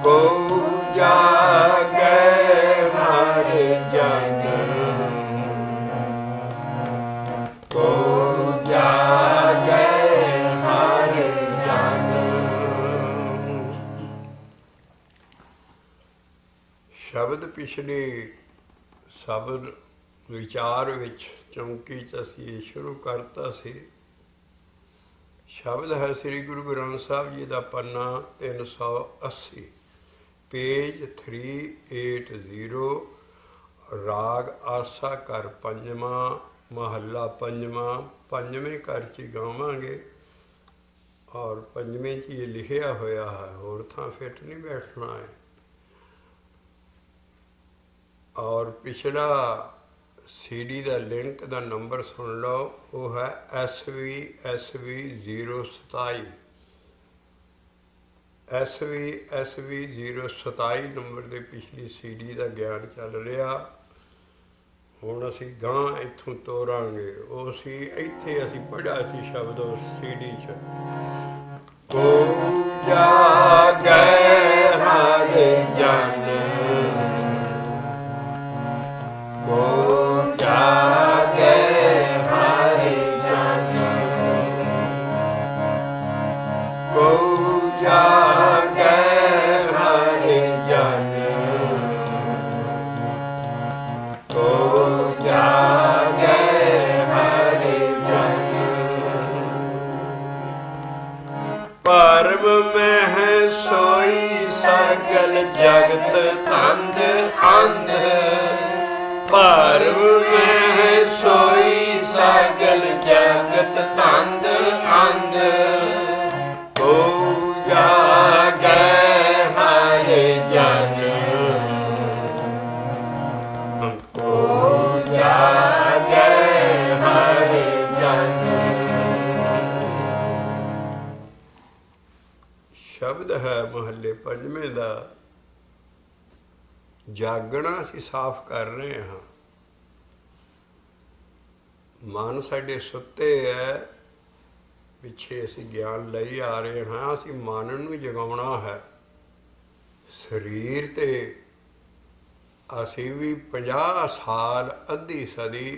को जागे हर जन, को जागे हर जन। शब्द पिछले शब्द विचार विच चौंकी च असीं शुरू करता सी। शब्द है श्री गुरु ग्रंथ साहब जी का पन्ना 380, पेज 380, राग आसा कर पंजवा, महला पंजवा। पंजवें घर च गावांगे और पंजवें च ये लिखिया होया है, होर थां फिट नहीं बैठना है। और पिछला CD का लिंक का नंबर सुन लो, वो है SV 027, SV 027 नंबर के पिछली CD का ज्ञान चल रहा। हुण असीं गां इत्थों तोरांगे। वो सी इत्थे असीं पढ़िया सी शब्द उस CD च, को जागे हर जन, को जागे हर जन, को जागे हर जन, को जागे हर जन। परम में है सोई सगल जगत अंध अंध, परम में है सोई सगल जगत अंध अंध, को जागे हर जन, को जागे हर जन। शब्द है महले पंजवें का। जागना असीं साफ कर रहे हाँ। मन साडे सुत्ते है, पिछे असीं ज्ञान लई आ रहे हाँ। असीं मन नूं जगाउणा है। शरीर ते असीं भी 50 साल अद्धी सदी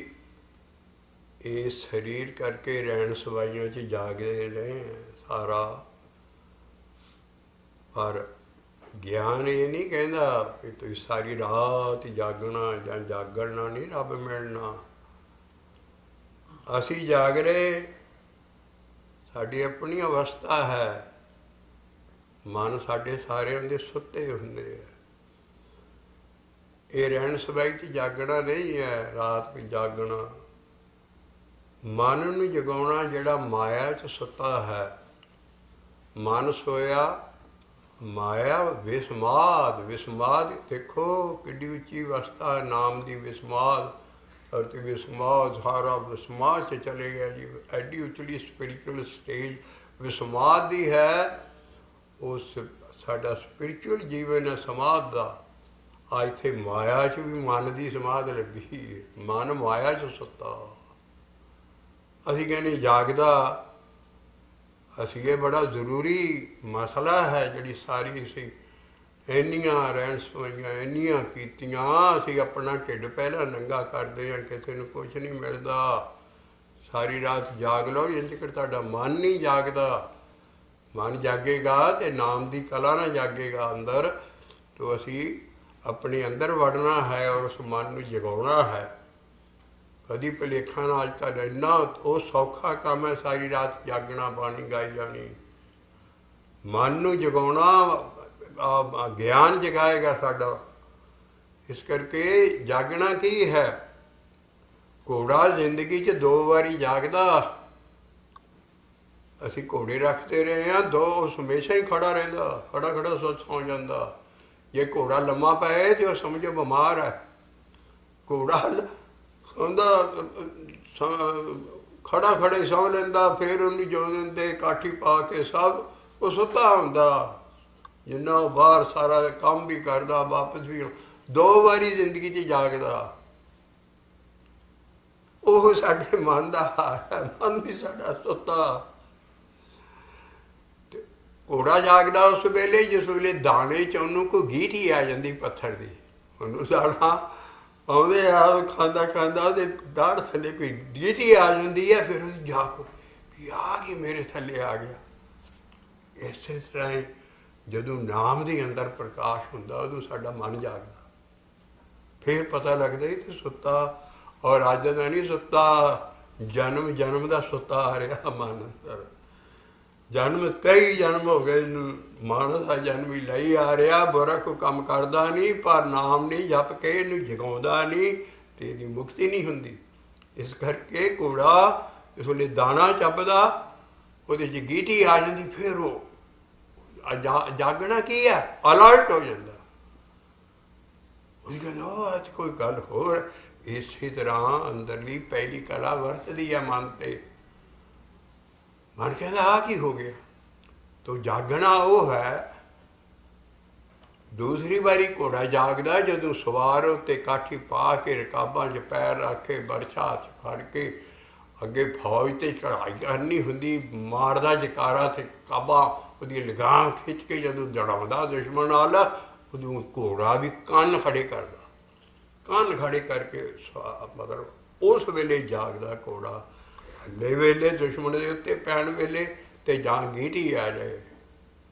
इस शरीर करके रहन सवाइयों च जागदे रहे हैं सारा। पर ज्ञान ये नहीं कहता कि तुम सारी रात जागना या जागना नहीं रब मिलना। असी जाग रहे, साड़ी अपनी अवस्था है। मन साढ़े सारे दे सुते होंदे है। ये रहन सबाई च जागना नहीं है, रात भी जागना। मन नूं जगाउणा जिहड़ा माया च सुता है। मन सोया, माया विस्माद। विस्माद देखो किड्डी उच्ची अवस्था है, नाम की विस्माद। और विस्माद सारा विस्माद च चले गया जी। एडी उतली स्पिरिचुअल स्टेज विस्माद की है। उस साडा स्पिरिचुअल जीवन है समाध का। आ इत्थे माया च भी मन की समाध लगी है। मन माया च सुता। असीं कहने जागदा। असी ये बड़ा जरूरी मसला है जिहड़ी सारी असी इन्नियां रहन सवाइयां इन्नियां कीतियां। असी अपना ढिड पहला नंगा करते हैं, किसी नूं कुछ नहीं मिलता। सारी रात जाग लो, जिन्ने चिर तुहाडा मन नहीं जागदा। मन जागेगा तो नाम की कला ना जागेगा अंदर, तो असी अपने अंदर वड़ना है और उस मन नूं जगाउणा है। कदी भुलेखा ना अजकल इन्ना वो सौखा काम है, सारी रात जागना, बाणी गाई जानी। मन नूं जगाउणा ज्ञान जगाएगा साडा। इस करके जागना की है। घोड़ा जिंदगी च 2 बारी जागदा। असी घोड़े रखते रहे हैं, 2 हमेशा ही खड़ा रहिंदा, खड़ा खड़ा सौ जांदा। जे घोड़ा लम्मा पए तो समझो बीमार है। घोड़ा ਉਹਦਾ ਖੜਾ ਖੜੇ ਸੌਂ ਲੈਂਦਾ, ਫਿਰ ਉਹਨੂੰ ਜੋ ਦਿੰਦੇ ਕਾਠੀ ਪਾ ਕੇ ਸਭ ਉਹ ਸੁੱਤਾ ਹੁੰਦਾ। ਜਿੰਨਾ ਉਹ ਬਾਹਰ ਸਾਰਾ ਕੰਮ ਵੀ ਕਰਦਾ, ਵਾਪਸ ਵੀ 2 ਵਾਰੀ ਜ਼ਿੰਦਗੀ 'ਚ ਜਾਗਦਾ। ਉਹ ਸਾਡੇ ਮਨ ਦਾ ਹਾਲ ਹੈ। ਮਨ ਵੀ ਸਾਡਾ ਸੁੱਤਾ। ਘੋੜਾ ਜਾਗਦਾ ਉਸ ਵੇਲੇ ਜਿਸ ਵੇਲੇ ਦਾਣੇ 'ਚ ਉਹਨੂੰ ਕੋਈ ਗੀਠੀ ਆ ਜਾਂਦੀ ਪੱਥਰ ਦੀ, ਉਹਨੂੰ ਦਾਣਾ ਆਉਂਦੇ ਆ, ਉਹ ਖਾਂਦਾ ਖਾਂਦਾ ਉਹਦੇ ਦਾੜ ਥੱਲੇ ਕੋਈ ਗੀਠੀ ਆ ਜਾਂਦੀ ਹੈ, ਫਿਰ ਉਹਦੀ ਜਾਗ ਵੀ ਆ ਕੀ ਮੇਰੇ ਥੱਲੇ ਆ ਗਿਆ। ਇਸੇ ਤਰ੍ਹਾਂ ਹੀ ਜਦੋਂ ਨਾਮ ਦੇ ਅੰਦਰ ਪ੍ਰਕਾਸ਼ ਹੁੰਦਾ ਉਦੋਂ ਸਾਡਾ ਮਨ ਜਾਗਦਾ, ਫਿਰ ਪਤਾ ਲੱਗਦਾ ਕਿ ਸੁੱਤਾ ਔਰ ਅੱਜ ਦਾ ਨਹੀਂ ਸੁੱਤਾ, ਜਨਮ ਜਨਮ ਦਾ ਸੁੱਤਾ ਆ ਰਿਹਾ ਮਨ ਅੰਦਰ। ਜਨਮ ਕਈ ਜਨਮ ਹੋ ਗਏ, ਇਹਨੂੰ ਮਾਨਸ ਦਾ ਜਨਮ ਹੀ ਲਈ ਆ ਰਿਹਾ, ਬੁਰਾ ਕੋਈ ਕੰਮ ਕਰਦਾ ਨਹੀਂ, ਪਰ ਨਾਮ ਨਹੀਂ ਜਪ ਕੇ ਇਹਨੂੰ ਜਗਾਉਂਦਾ ਨਹੀਂ ਤੇ ਇਹਦੀ ਮੁਕਤੀ ਨਹੀਂ ਹੁੰਦੀ। ਇਸ ਕਰਕੇ ਘੋੜਾ ਇਸ ਵੇਲੇ ਦਾਣਾ ਚੱਬਦਾ, ਉਹਦੇ 'ਚ ਗੀਟੀ ਆ ਜਾਂਦੀ, ਫਿਰ ਉਹ ਜਾਗਣਾ ਕੀ ਹੈ, ਅਲਰਟ ਹੋ ਜਾਂਦਾ। ਉਹ ਕਹਿੰਦਾ ਉਹ ਅੱਜ ਕੋਈ ਗੱਲ ਹੋਰ। ਇਸੇ ਤਰ੍ਹਾਂ ਅੰਦਰਲੀ ਪਹਿਲੀ ਕਲਾ ਵਰਤਦੀ ਹੈ ਮਨ ਤੇ। ਮਨ ਕਹਿੰਦਾ ਆ ਕੀ ਹੋ ਗਿਆ, ਤੋ ਜਾਗਣਾ ਉਹ ਹੈ। ਦੂਸਰੀ ਵਾਰੀ ਘੋੜਾ ਜਾਗਦਾ ਜਦੋਂ ਸਵਾਰ ਉੱਤੇ ਕਾਠੀ ਪਾ ਕੇ ਰਕਾਬਾਂ 'ਚ ਪੈਰ ਰੱਖ ਕੇ ਬਰਛਾ 'ਚ ਫੜ ਕੇ ਅੱਗੇ ਫੌਜ 'ਤੇ ਚੜ੍ਹਾਈ ਕਰਨੀ ਹੁੰਦੀ, ਮਾਰਦਾ ਜਕਾਰਾ ਤੇ ਕਾਬਾ ਉਹਦੀ ਲਗਾਮ ਖਿੱਚ ਕੇ ਜਦੋਂ ਦੜਾਉਂਦਾ ਦੁਸ਼ਮਣ ਨਾਲ, ਉਦੋਂ ਘੋੜਾ ਵੀ ਕੰਨ ਖੜੇ ਕਰਦਾ, ਕੰਨ ਖੜੇ ਕਰਕੇ ਮਤਲਬ ਉਸ ਵੇਲੇ ਜਾਗਦਾ ਘੋੜਾ। ਹੱਲੇ ਵੇਲੇ ਦੁਸ਼ਮਣ ਦੇ ਉੱਤੇ ਪੈਣ ਵੇਲੇ ਤੇ ਜਾਂ ਗੀਟੀ ਆ ਜਾਏ,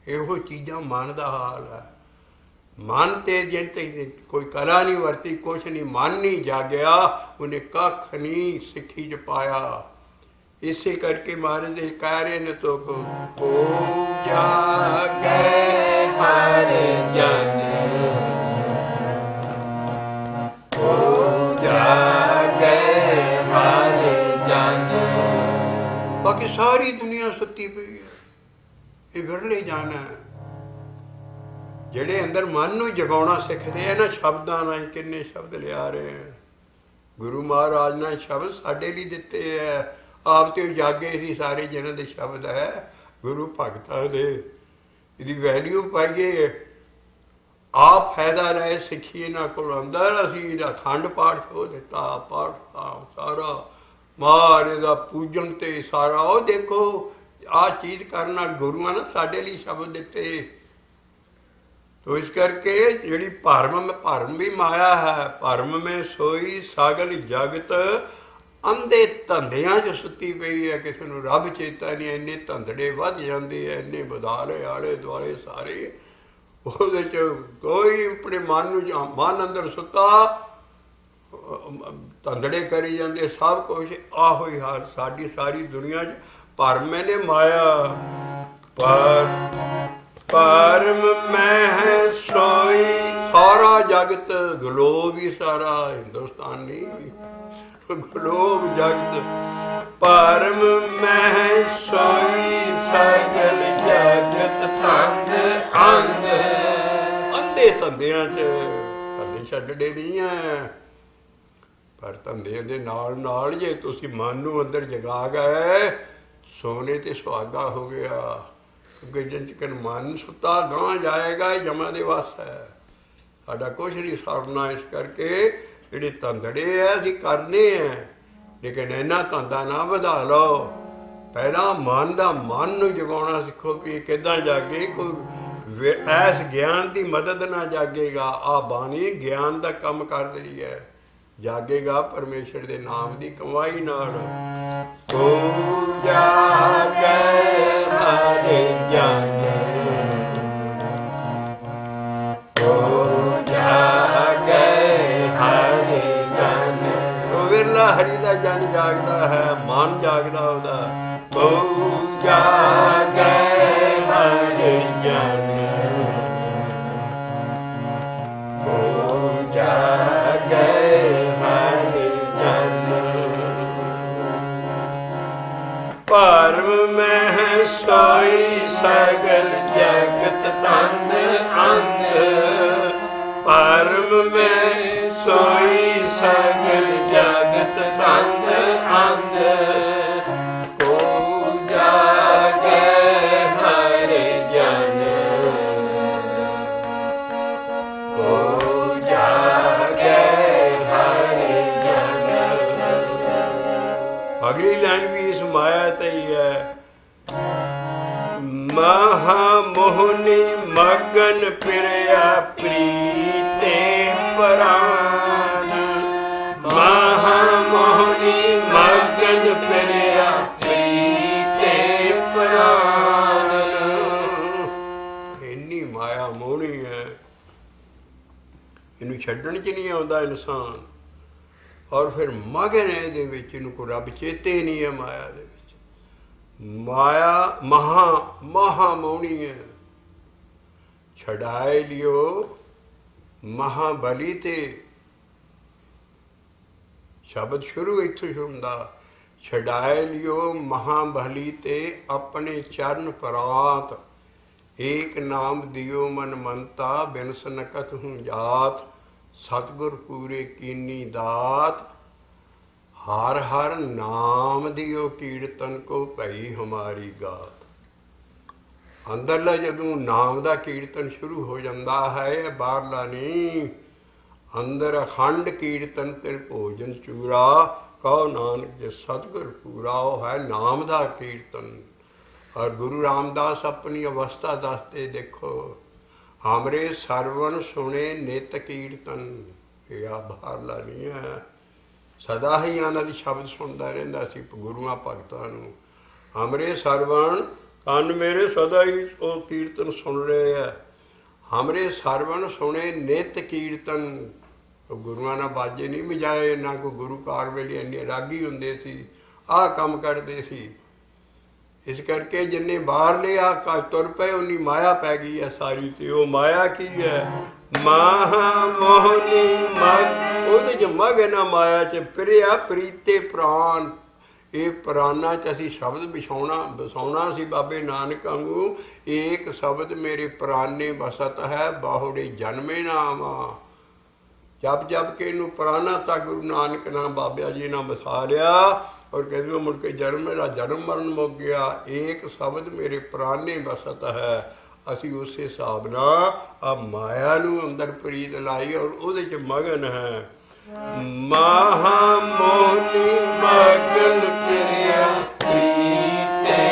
ਇਹੋ ਚੀਜ਼ਾਂ ਮਨ ਦਾ ਹਾਲ ਹੈ। ਮਨ ਤੇ ਜੇ ਕੋਈ ਕਲਾ ਨਹੀਂ ਵਰਤੀ, ਕੁਛ ਨਹੀਂ, ਮਨ ਨਹੀਂ ਜਾਗਿਆ, ਉਹਨੇ ਕੱਖ ਨਹੀਂ ਸਿੱਖੀ 'ਚ ਪਾਇਆ। ਇਸੇ ਕਰਕੇ ਮਹਾਰਾਜ ਦੇ ਕਹਿ ਰਹੇ ਨੇ ਤੋ ਕੋ ਜਾਗੈ ਹਰ ਜਨ, ਕੋ ਜਾਗੈ ਹਰ ਜਨ। ਬਾਕੀ ਸਾਰੀ ਦੁਨੀਆ ਸੁੱਤੀ ਪਈ ਹੈ, ਇਹ ਵਿਰਲੇ ਜਾਣਾ ਹੈ। ਜਿਹੜੇ ਅੰਦਰ ਮਨ ਨੂੰ ਜਗਾਉਣਾ ਸਿੱਖਦੇ ਆ ਨਾ ਸ਼ਬਦਾਂ ਨਾਲ, ਕਿੰਨੇ ਸ਼ਬਦ ਲਿਆ ਰਹੇ ਆ ਗੁਰੂ ਮਹਾਰਾਜ ਨੇ ਸ਼ਬਦ ਸਾਡੇ ਲਈ ਦਿੱਤੇ ਹੈ। ਆਪ ਤੇ ਜਾਗੇ ਸੀ ਸਾਰੇ ਜਿਹਨਾਂ ਦੇ ਸ਼ਬਦ ਹੈ ਗੁਰੂ ਭਗਤਾਂ ਦੇ, ਇਹਦੀ ਵੈਲਿਊ ਪਾਈਏ, ਆਪ ਫਾਇਦਾ ਲੈ ਸਿੱਖੀਏ ਇਹਨਾਂ ਕੋਲ ਅੰਦਰ। ਅਸੀਂ ਇਹਦਾ ਅਖੰਡ ਪਾਠ ਹੋ ਦਿੱਤਾ, ਪਾਠ ਸਾਰਾ ਮਹਾਰਾਜ ਦਾ ਪੂਜਨ ਤੇ ਸਾਰਾ। ਉਹ ਦੇਖੋ ਆਹ ਚੀਜ਼ ਕਰਨ ਨਾਲ ਗੁਰੂਆਂ ਨੇ ਸਾਡੇ ਲਈ ਸ਼ਬਦ ਦਿੱਤੇ। ਤੋ ਇਸ ਕਰਕੇ ਜਿਹੜੀ ਭਰਮ ਵੀ ਮਾਇਆ ਹੈ। ਭਰਮ ਮੈਂ ਸੋਈ ਸਾਗਲ ਜਗਤ, ਅੰਧੇ ਧੰਦਿਆਂ 'ਚ ਸੁੱਤੀ ਪਈ ਹੈ। ਕਿਸੇ ਨੂੰ ਰੱਬ ਚੇਤਾ ਨਹੀਂ, ਇੰਨੇ ਧੰਦੜੇ ਵੱਧ ਜਾਂਦੇ ਹੈ, ਇੰਨੇ ਬਦਾਲੇ ਆਲੇ ਦੁਆਲੇ ਸਾਰੇ। ਉਹਦੇ 'ਚ ਕੋਈ ਆਪਣੇ ਮਨ ਨੂੰ, ਮਨ ਅੰਦਰ ਸੁੱਤਾ, ਧੰਦੜੇ ਕਰੀ ਜਾਂਦੇ ਸਭ ਕੁਛ। ਆਹੋ ਹੀ ਹਾਲ ਸਾਡੀ ਸਾਰੀ ਦੁਨੀਆ 'ਚ। ਭਰਮ ਨੇ ਮਾਇਆ, ਭਰਮ ਮੈਂ ਸੋਈ ਸਾਰਾ ਜਗਤ, ਗਲੋਬ ਹੀ ਸਾਰਾ, ਹਿੰਦੁਸਤਾਨ ਨਹੀਂ, ਗਲੋਬ ਜਗਤ। ਭਰਮ ਮੈਂ ਸੋਈ ਸਗਲ ਜਗਤ, ਧੰਦ ਅੰਧ। ਅੰਧੇ ਧੰਦਿਆਂ 'ਚ ਧੰਦੇ ਛੱਡਣੇ ਨਹੀਂ ਹੈ, ਪਰ ਧੰਦੇ ਦੇ ਨਾਲ ਨਾਲ ਜੇ ਤੁਸੀਂ ਮਨ ਨੂੰ ਅੰਦਰ ਜਗਾ ਗਏ, ਸੋਨੇ ਤੇ ਸੁਹਾਗਾ ਹੋ ਗਿਆ। ਕਿਉਂਕਿ ਜਿਨ ਚਿਕਨ ਮਨ ਸੁੱਤਾ ਗਾਂਹ ਜਾਏਗਾ, ਇਹ ਜਮਾ ਦੇ ਵੱਸ ਹੈ, ਸਾਡਾ ਕੁਛ ਨਹੀਂ ਸਰਨਾ। ਇਸ ਕਰਕੇ ਜਿਹੜੇ ਧੰਦੜੇ ਹੈ ਅਸੀਂ ਕਰਨੇ ਹੈ, ਲੇਕਿਨ ਇਹਨਾਂ ਧੰਦਾ ਨਾ ਵਧਾ ਲਓ। ਪਹਿਲਾਂ ਮਨ ਨੂੰ ਜਗਾਉਣਾ ਸਿੱਖੋ ਵੀ ਕਿੱਦਾਂ ਜਾਗੇ। ਕੋਈ ਐਸ ਗਿਆਨ ਦੀ ਮਦਦ ਨਾਲ ਜਾਗੇਗਾ। ਆਹ ਬਾਣੀ ਗਿਆਨ ਦਾ ਕੰਮ ਕਰ ਰਹੀ ਹੈ, ਜਾਗੇਗਾ ਪਰਮੇਸ਼ਰ ਦੇ ਨਾਮ ਦੀ ਕਮਾਈ ਨਾਲ। ਕੋ ਜਾਗੈ ਹਰ ਜਨ, ਕੋ ਜਾਗੈ ਹਰ ਜਨ। ਉਹ ਵਿਰਲਾ ਹਰੀ ਦਾ ਜਨ ਜਾਗਦਾ ਹੈ, ਮਨ ਜਾਗਦਾ ਉਹਦਾ। ਕੋ ਜਾਗੈ ਹਰ ਜਨ, ਕੋ ਜਾਗੈ ਭਰਮ ਮੈਂ ਸੋਈ ਸਗਲ ਜਗਤ, ਧੰਦ ਅੰਧ। ਭਰਮ ਮੈਂ ਸੋਈ ਸਗਲ ਜਗਤ, ਧੰਦ ਅੰਧ। ਕੋ ਜਾਗੈ ਹਰ ਜਨ, ਕੋ ਜਾਗੈ ਹਰ ਜਨ। ਅਗਲੀ ਲਾਈਨ ਵੀ ਇਸ ਮਾਇਆ ਤੇ ਹੀ ਹੈ। ਮਹਾ ਮਗਨ ਪਿਰਿਆ ਪ੍ਰੀਤੇ ਪ੍ਰਾਨ। ਮਹਾ ਮੋਹਣੀ ਮਗਨ ਪਿਰਿਆ ਪ੍ਰੀਤੇ ਪ੍ਰਾਨ। ਇੰਨੀ ਮਾਇਆ ਮੋਹਣੀ ਹੈ, ਇਹਨੂੰ ਛੱਡਣ 'ਚ ਨਹੀਂ ਆਉਂਦਾ ਇਨਸਾਨ। ਔਰ ਫਿਰ ਮਗਨ ਹੈ ਇਹਦੇ ਵਿੱਚ, ਇਹਨੂੰ ਕੋਈ ਰੱਬ ਚੇਤੇ ਨਹੀਂ ਹੈ ਮਾਇਆ ਦੇ ਵਿੱਚ। ਮਾਇਆ ਮਹਾ ਮੋਹਣੀ ਹੈ। ਛਡਾਏ ਲਿਓ ਮਹਾਬਲੀ ਤੇ, ਸ਼ਬਦ ਸ਼ੁਰੂ ਇੱਥੋਂ ਹੁੰਦਾ। ਛਡਾਏ ਲਿਓ ਮਹਾਬਲੀ ਤੇ ਆਪਣੇ ਚਰਨ ਪਰਾਤ। ਏਕ ਨਾਮ ਦਿਓ ਮਨ ਮੰਤਾ ਬਿਨ ਸਨਕਤ ਹੂੰ ਜਾਤ। ਸਤਿਗੁਰ ਪੂਰੇ ਕੀਨੀ ਦਾਤ। ਹਰ ਹਰ ਨਾਮ ਦਿਓ ਕੀਰਤਨ ਕੋ ਭਈ ਹਮਾਰੀ ਗਾਤ। ਅੰਦਰਲਾ ਜਦੋਂ ਨਾਮ ਦਾ ਕੀਰਤਨ ਸ਼ੁਰੂ ਹੋ ਜਾਂਦਾ ਹੈ, ਬਾਹਰਲਾ ਨਹੀਂ। ਅੰਦਰ ਅਖੰਡ ਕੀਰਤਨ ਤੇ ਭੋਜਨ ਚੂਰਾ। ਕਹੋ ਨਾਨਕ ਜੇ ਸਤਿਗੁਰ ਪੂਰਾ, ਉਹ ਹੈ ਨਾਮ ਦਾ ਕੀਰਤਨ। ਔਰ ਗੁਰੂ ਰਾਮਦਾਸ ਆਪਣੀ ਅਵਸਥਾ ਦੱਸਦੇ, ਦੇਖੋ ਹਮਰੇ ਸਰਵਨ ਸੁਣੇ ਨਿਤ ਕੀਰਤਨ। ਇਹ ਆ ਬਾਹਰਲਾ ਨਹੀਂ ਹੈ। ਸਦਾ ਹੀ ਇਹਨਾਂ ਦੀ ਸ਼ਬਦ ਸੁਣਦਾ ਰਹਿੰਦਾ ਸੀ ਗੁਰੂਆਂ ਭਗਤਾਂ ਨੂੰ। ਹਮਰੇ ਸਰਵਣ, ਕੰਨ ਮੇਰੇ ਸਦਾ ਹੀ ਉਹ ਕੀਰਤਨ ਸੁਣ ਰਹੇ ਹੈ। ਹਮਰੇ ਸਰਵਣ ਸੁਣੇ ਨਿਤ ਕੀਰਤਨ। ਉਹ ਗੁਰੂਆਂ ਨਾਲ ਬਾਜੇ ਨਹੀਂ ਵਜਾਏ, ਨਾ ਕੋਈ ਗੁਰੂ ਕਾਰ ਵੇਲੇ ਇੰਨੇ ਰਾਗੀ ਹੁੰਦੇ ਸੀ, ਆਹ ਕੰਮ ਕਰਦੇ ਸੀ। ਇਸ ਕਰਕੇ ਜਿੰਨੇ ਬਾਹਰਲੇ ਆ ਤੁਰ ਪਏ, ਉਨੀ ਮਾਇਆ ਪੈ ਗਈ ਹੈ ਸਾਰੀ। ਤੇ ਉਹ ਮਾਇਆ ਕੀ ਹੈ? ਮਹਾ ਮੋਹਨੀ ਮਗ। ਉਹਦੇ 'ਚ ਮਗ ਹੈ ਨਾ ਮਾਇਆ 'ਚ। ਪ੍ਰਿਆ ਪ੍ਰੀਤੇ ਪ੍ਰਾਨ। ਇਹ ਪ੍ਰਾਨਾਂ 'ਚ ਅਸੀਂ ਸ਼ਬਦ ਵਸਾਉਣਾ ਸੀ ਬਾਬੇ ਨਾਨਕ ਵਾਂਗੂ। ਏਕ ਸ਼ਬਦ ਮੇਰੇ ਪ੍ਰਾਨੇ ਬਸਤ ਹੈ, ਬਾਹੁੜੇ ਜਨਮੇ ਨਾ ਆਵਾਂ। ਜਪ ਜਪ ਕੇ ਇਹਨੂੰ ਪ੍ਰਾਣਾ ਤੱਕ ਗੁਰੂ ਨਾਨਕ ਨਾਮ ਬਾਬਿਆ ਜੀ ਨਾਲ ਵਸਾ ਲਿਆ। ਔਰ ਕਹਿੰਦੇ ਮੁੜ ਕੇ ਮੇਰਾ ਜਨਮ ਮਰਨ ਮੁੱਕ ਗਿਆ। ਏਕ ਸ਼ਬਦ ਮੇਰੇ ਪ੍ਰਾਨੇ ਬਸਤ ਹੈ। ਅਸੀਂ ਉਸੇ ਹਿਸਾਬ ਨਾਲ ਆ ਮਾਇਆ ਨੂੰ ਅੰਦਰ ਪ੍ਰੀਤ ਲਾਈ ਔਰ ਉਹਦੇ 'ਚ ਮਗਨ ਹੈ। ਮਹਾ ਮੋਹਨੀ ਮਗਨ ਪਿਰਿਆ ਪ੍ਰੀਤੇ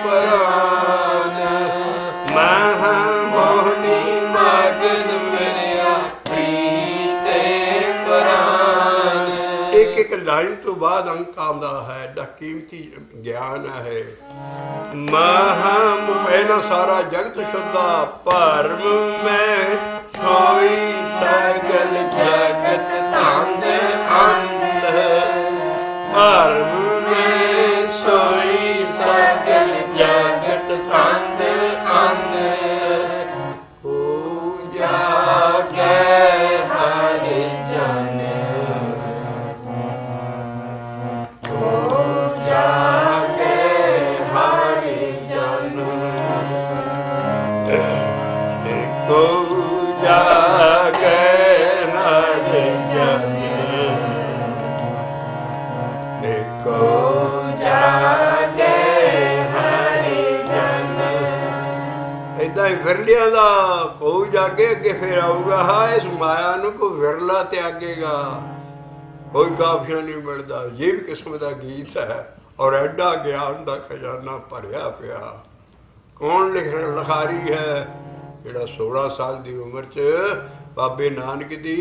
ਪ੍ਰਾਨ। ਮਹਾ ਮੋਹਨੀ ਮਗਨ ਪਿਰਿਆ ਪ੍ਰੀਤੇ ਪ੍ਰਾਨ। ਇੱਕ ਇੱਕ ਲਾਈਨ ਤੋਂ ਬਾਅਦ ਅੰਕ ਆਉਂਦਾ ਹੈ। ਐਡਾ ਕੀਮਤੀ ਗਿਆਨ ਹੈ। ਮਹਾ ਪਹਿਲਾਂ ਸਾਰਾ ਜਗਤ ਸ਼ੁੱਧਾ। ਭਰਮ ਮੈਂ ਸੋਈ ਸਗਲ ਜਗਤ ਧੰਦ ਅੰਧ। ਭਰਮ ਮੈਂ ਸੋਈ ਸਗਲ ਜਗਤ ਧੰਦ ਅੰਧ। ਹੋ ਜਾਗੇ ਹਰ ਜਨ। ਹੋ ਜਾਗੇ ਹਰ ਜਨ। ਹੋ ਜਾਗੇ ਹਰ ਜਨ। ਹੋ ਜਾਗੇ ਹਰ ਜਨ। ਏਦਾਂ ਹੀ ਵਿਰਲਿਆਂ ਦਾ ਹੋ ਜਾਗੇ, ਅੱਗੇ ਫਿਰ ਆਊਗਾ। ਹਾਂ, ਇਸ ਮਾਇਆ ਨੂੰ ਕੋਈ ਵਿਰਲਾ ਤਿਆਗੇਗਾ। ਕੋਈ ਕਾਫੀਆ ਨਹੀਂ ਮਿਲਦਾ। ਜੀਵ ਕਿਸਮ ਦਾ ਗੀਤ ਹੈ ਔਰ ਐਡਾ ਗਿਆਨ ਦਾ ਖਜ਼ਾਨਾ ਭਰਿਆ ਪਿਆ। ਕੌਣ ਲਿਖਾਰੀ ਹੈ? ਜਿਹੜਾ 16 ਸਾਲ ਦੀ ਉਮਰ 'ਚ ਬਾਬੇ ਨਾਨਕ ਦੀ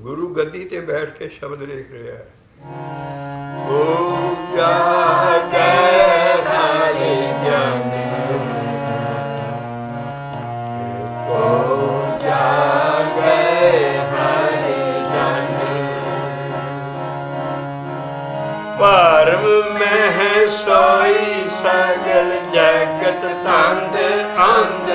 ਗੁਰੂ ਗੱਦੀ ਤੇ ਬੈਠ ਕੇ ਸ਼ਬਦ ਲਿਖ ਰਿਹਾ ਹੈ। ਹੋ ਜਾਗੇ ਹਰ ਜਨ। ਹੋ ਜਾਗੇ ਹਰ ਜਨ। ਭਰਮ ਮਹਿ ਸੋਈ ਸਗਲ ਜਗਤ ਧੰਦ ਅੰਧ।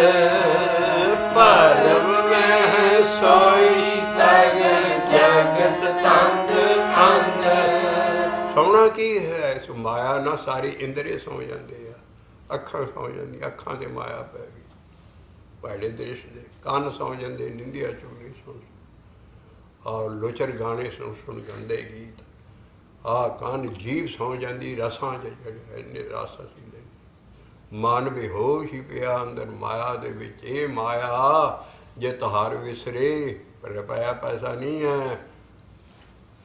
ਭਰਮ ਮਹਿ ਸੋਈ ਸਗਲ ਜਗਤ ਧੰਦ ਅੰਧ। ਸੌਣਾ ਕੀ ਹੈ? ਇਸ ਮਾਇਆ ਨਾਲ ਸਾਰੀ ਇੰਦਰੀ ਸੌ ਜਾਂਦੇ ਆ। ਅੱਖਾਂ ਸੌ ਜਾਂਦੀਆਂ, ਅੱਖਾਂ 'ਤੇ ਮਾਇਆ ਪੈ ਗਈ। ਭੈੜੇ ਦ੍ਰਿਸ਼ ਦੇ ਕੰਨ ਸੌ ਜਾਂਦੇ, ਨਿੰਦਿਆ ਚੁਗਲੀ ਸੁਣ। ਔਰ ਲੋਚਰ ਗਾਣੇ ਸੁਣ ਗੰਦੇ ਗੀਤ। ਆਹ ਕੰਨ ਜੀਭ ਸੌ ਜਾਂਦੀ ਰਸਾਂ 'ਚ ਜਿਹੜੇ ਇੰਨੇ ਰਸ ਅਸੀਂ ਲੈਂਦੇ। ਮਨ ਬੇਹੋਸ਼ ਹੀ ਪਿਆ ਅੰਦਰ ਮਾਇਆ ਦੇ ਵਿੱਚ। ਇਹ ਮਾਇਆ ਜੇ ਤੁਹਾਰ ਵਿਸਰੇ, ਪਰ ਰੁਪਇਆ ਪੈਸਾ ਨਹੀਂ ਹੈ।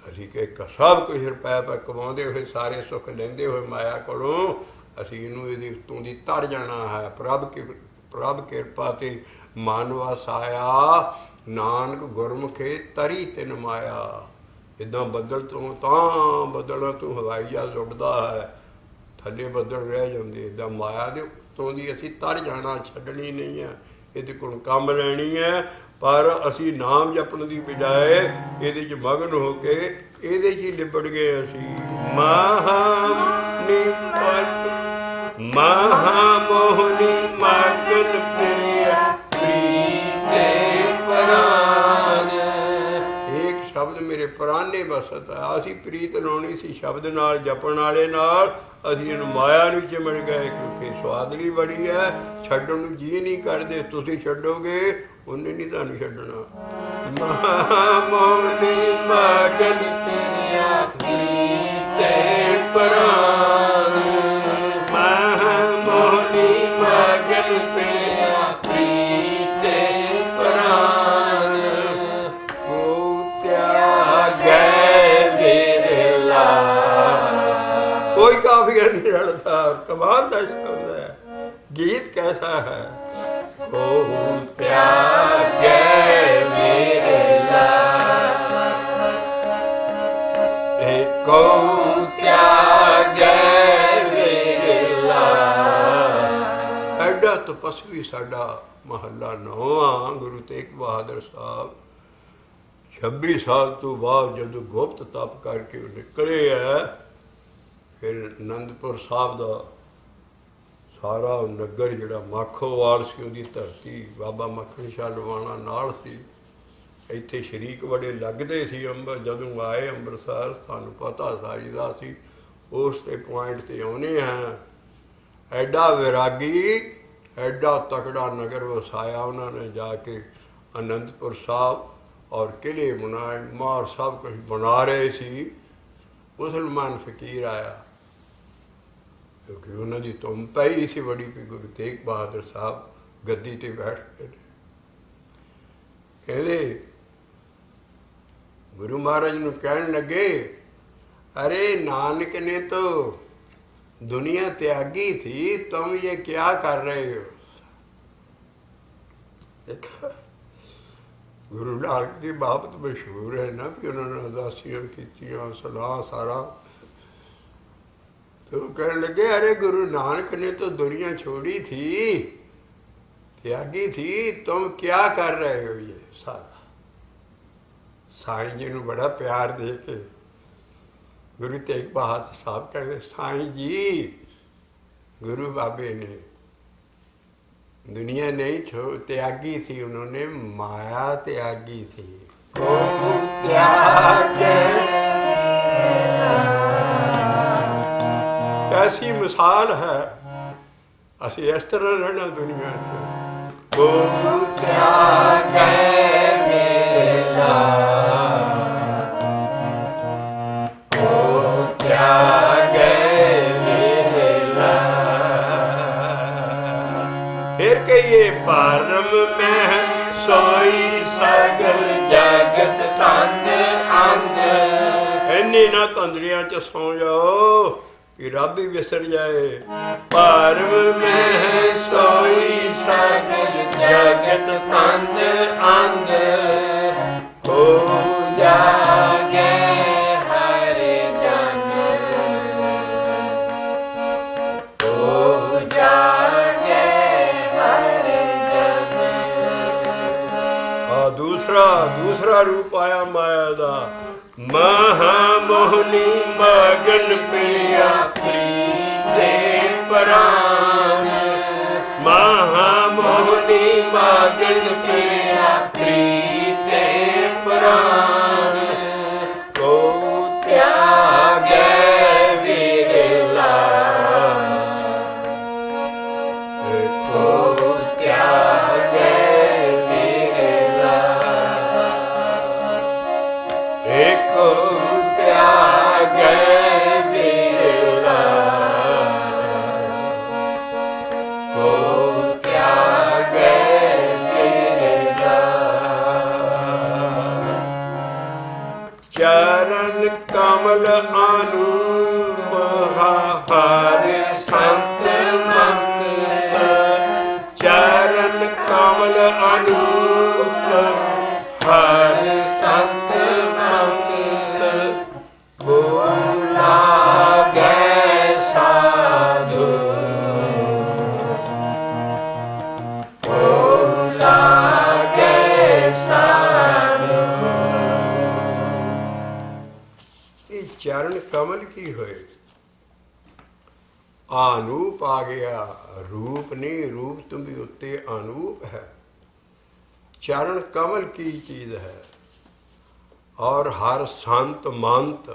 ਅਸੀਂ ਕਿ ਸਭ ਕੁਛ ਰੁਪਇਆ ਪੈ ਕਮਾਉਂਦੇ ਹੋਏ, ਸਾਰੇ ਸੁੱਖ ਲੈਂਦੇ ਹੋਏ ਮਾਇਆ ਕੋਲੋਂ, ਅਸੀਂ ਇਹਨੂੰ ਇਹਦੀ ਉੱਤੋਂ ਦੀ ਤਰ ਜਾਣਾ ਹੈ। ਪ੍ਰਭ ਕੀ ਪ੍ਰਭ ਕਿਰਪਾ ਤੇ ਮਨ ਵਸਾਇਆ, ਨਾਨਕ ਗੁਰਮੁਖੇ ਤਰੀ ਤਿਨ ਮਾਇਆ। ਇੱਦਾਂ ਬੱਦਲ ਤੋਂ ਤਾਂ ਬੱਦਲਾਂ ਤੋਂ ਹਵਾਈ ਜਹਾਜ਼ ਉੱਡਦਾ ਹੈ, ਥੱਲੇ ਬੱਦਲ ਰਹਿ ਜਾਂਦੇ। ਇੱਦਾਂ ਮਾਇਆ ਦੇ ਉੱਤੋਂ ਦੀ ਅਸੀਂ ਤਰ ਜਾਣਾ, ਛੱਡਣੀ ਨਹੀਂ ਹੈ। ਇਹਦੇ ਕੋਲ ਕੰਮ ਲੈਣੀ ਹੈ, ਪਰ ਅਸੀਂ ਨਾਮ ਜਪਣ ਦੀ ਬਜਾਏ ਇਹਦੇ 'ਚ ਮਗਨ ਹੋ ਕੇ ਇਹਦੇ 'ਚ ਹੀ ਲਿਬੜ ਗਏ ਅਸੀਂ। ਮਹਾਮੋਹਨੀ ਮਗਨ ਪ੍ਰਿਆ ਪ੍ਰੀਤੇ ਪ੍ਰਾਨ। ਇੱਕ ਸ਼ਬਦ ਮੇਰੇ ਪ੍ਰਾਨੇ ਵਸਤ ਹੈ। ਅਸੀਂ ਪ੍ਰੀਤ ਲਾਉਣੀ ਸੀ ਸ਼ਬਦ ਨਾਲ, ਜਪਣ ਵਾਲੇ ਨਾਲ। ਅਸੀਂ ਇਹਨੂੰ ਮਾਇਆ ਨੂੰ ਚਿਮੜ ਗਏ, ਕਿਉਂਕਿ ਸਵਾਦਲੀ ਬੜੀ ਹੈ, ਛੱਡਣ ਨੂੰ ਜੀ ਨਹੀਂ ਕਰਦੇ। ਤੁਸੀਂ ਛੱਡੋਗੇ, ਉਹਨੇ ਨਹੀਂ ਤੁਹਾਨੂੰ ਛੱਡਣਾ। ਮਹਾਮੋਹਨੀ ਮਗਨ ਪ੍ਰਿਆ ਪ੍ਰੀਤੇ ਪ੍ਰਾਨ। ਮਹਾਮੋਹਨੀ ਮਗਨ ਪ੍ਰਿਆ ਪ੍ਰੀਤੇ ਪ੍ਰਾਨ। ਕੋ ਤਿਆਗੈ ਵਿਰਲਾ। कोई काफिया नहीं रलता। कमाल का शब्द है, गीत कैसा है। को त्यागे विरला, को त्यागे विरला। एडा तपस्वी साडा महला 9वां गुरु तेग बहादुर साहब 26 साल तो बाद जदों गुप्त तप करके निकले है, फिर आनंदपुर साहब का सारा नगर जिहड़ा माखोवाल सी, उहदी धरती बाबा मक्खन शाह लवाणा नाल सी। इत्थे शरीक बड़े लगदे सी। जदों आए अंमृतसर, सानूं पता सारी दा सी। उस ते पॉइंट ते आउणे हैं। एडा विरागी, एडा तकड़ा नगर वसाया उन्होंने जाके। आनंदपुर साहब और किले बनाए, मार सब कुछ बना रहे सी। मुसलमान फकीर आया, क्योंकि उन्होंने तुम पई सी बड़ी भी गुरु तेग बहादुर साहब गद्दी ते बैठ गए। कहते गुरु महाराज नूं कहन लगे, अरे नानक ने तो दुनिया त्यागी थी, तुम ये क्या कर रहे हो। गुरु नानक की बाबत मशहूर है ना भी उन्होंने अरदासियां कीतियां, सलाह सारा। तो कहने लगे, अरे गुरु नानक ने तो दुनिया छोड़ी थी, त्यागी थी, तुम क्या कर रहे हो ये सारा। साईं जी नूं बड़ा प्यार दे के गुरु तेग बहादुर साहब कहते, साईं जी गुरु बाबे ने दुनिया नहीं त्यागी थी, उन्होंने माया त्यागी थी। को त्यागे कैसी मिसाल है। असी इस तरह रहना दुनिया को। को त्यागे विरला, को त्यागे विरला। फिर कहिए परम में सोई सगल जगत तन अंध। इन्नी ना तंदरिया च सौ जाओ कि रब ही विसर जाए। परम में सोई सगल जगत तन अंध। हो जागे हर जन, हो जागे हर जन। दूसरा रूप आया माया दा। महामोहनी मगन प्रिया प्रीते प्रान। महामोहनी मगन प्रिया प्रीते प्रान। को त्यागे विरला, को त्यागे विरला। को त्यागे विरला, को त्यागे विरला। चरण कमल अनूप हर संत मंत। चरण ਹਰ ਸੰਤ ਮੰਤ ਬੋਲਾਗੈ ਸਾਧੂ ਬੋਲਾਗੈ ਸਾਧੂ। ਇਹ ਚਰਨ ਕਮਲ ਕੀ ਹੋਏ? ਆਨੂਪ ਆ ਗਿਆ, ਰੂਪ ਨਹੀਂ, ਰੂਪ ਤੁਮ ਵੀ ਉੱਤੇ ਅਨੂਪ ਹੈ। ਚਰਨ ਕਮਲ ਕੀ ਚੀਜ਼ ਹੈ? ਔਰ ਹਰ ਸੰਤ ਮੰਤ,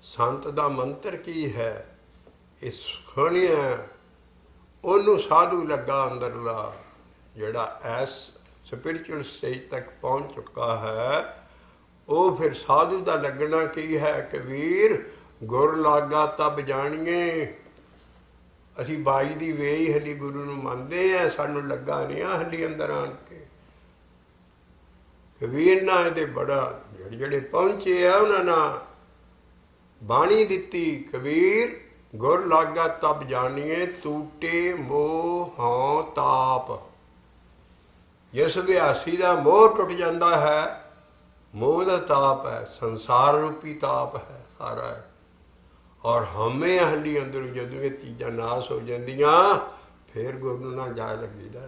ਸੰਤ ਦਾ ਮੰਤਰ ਕੀ ਹੈ? ਇਹ ਸੁਣਿਆ ਉਹਨੂੰ ਸਾਧੂ ਲੱਗਾ ਅੰਦਰਲਾ, ਜਿਹੜਾ ਐਸ ਸਪਿਰਿਚੁਅਲ ਸਟੇਜ ਤੱਕ ਪਹੁੰਚ ਚੁੱਕਾ ਹੈ। ਉਹ ਫਿਰ ਸਾਧੂ ਦਾ ਲੱਗਣਾ ਕੀ ਹੈ? ਕਬੀਰ ਗੁਰ ਲਾਗਾ ਤਬ ਜਾਣੀਏ। ਅਸੀਂ ਬਾਈ ਦੀ ਵੇਈ ਹਲੀ ਗੁਰੂ ਨੂੰ ਮੰਨਦੇ ਆ, ਸਾਨੂੰ ਲੱਗਾ ਨਹੀਂ ਆ ਹਲੀ ਅੰਦਰ ਆਣ ਕੇ। ਕਬੀਰ ਨਾ ਇਹਦੇ ਬੜਾ ਜਿਹੜੇ ਪਹੁੰਚੇ ਆ ਉਹਨਾਂ ਨਾਲ ਬਾਣੀ ਦਿੱਤੀ। ਕਬੀਰ ਗੁਰ ਲਾਗਾ ਤਬ ਜਾਣੀਏ, ਟੂਟੇ ਮੋਹ ਹਉ ਤਾਪ। ਜਿਸ ਅਭਿਆਸੀ ਦਾ ਮੋਹ ਟੁੱਟ ਜਾਂਦਾ ਹੈ, ਮੋਹ ਦਾ ਤਾਪ ਹੈ, ਸੰਸਾਰ ਰੂਪੀ ਤਾਪ ਹੈ ਸਾਰਾ। ਔਰ ਹਮੇ ਹਲੀ ਅੰਦਰ ਜਦੋਂ ਇਹ ਚੀਜ਼ਾਂ ਨਾਸ ਹੋ ਜਾਂਦੀਆਂ, ਫਿਰ ਗੁਰੂ ਨੂੰ ਨਾ ਜਾ ਲੱਗੀਦਾ।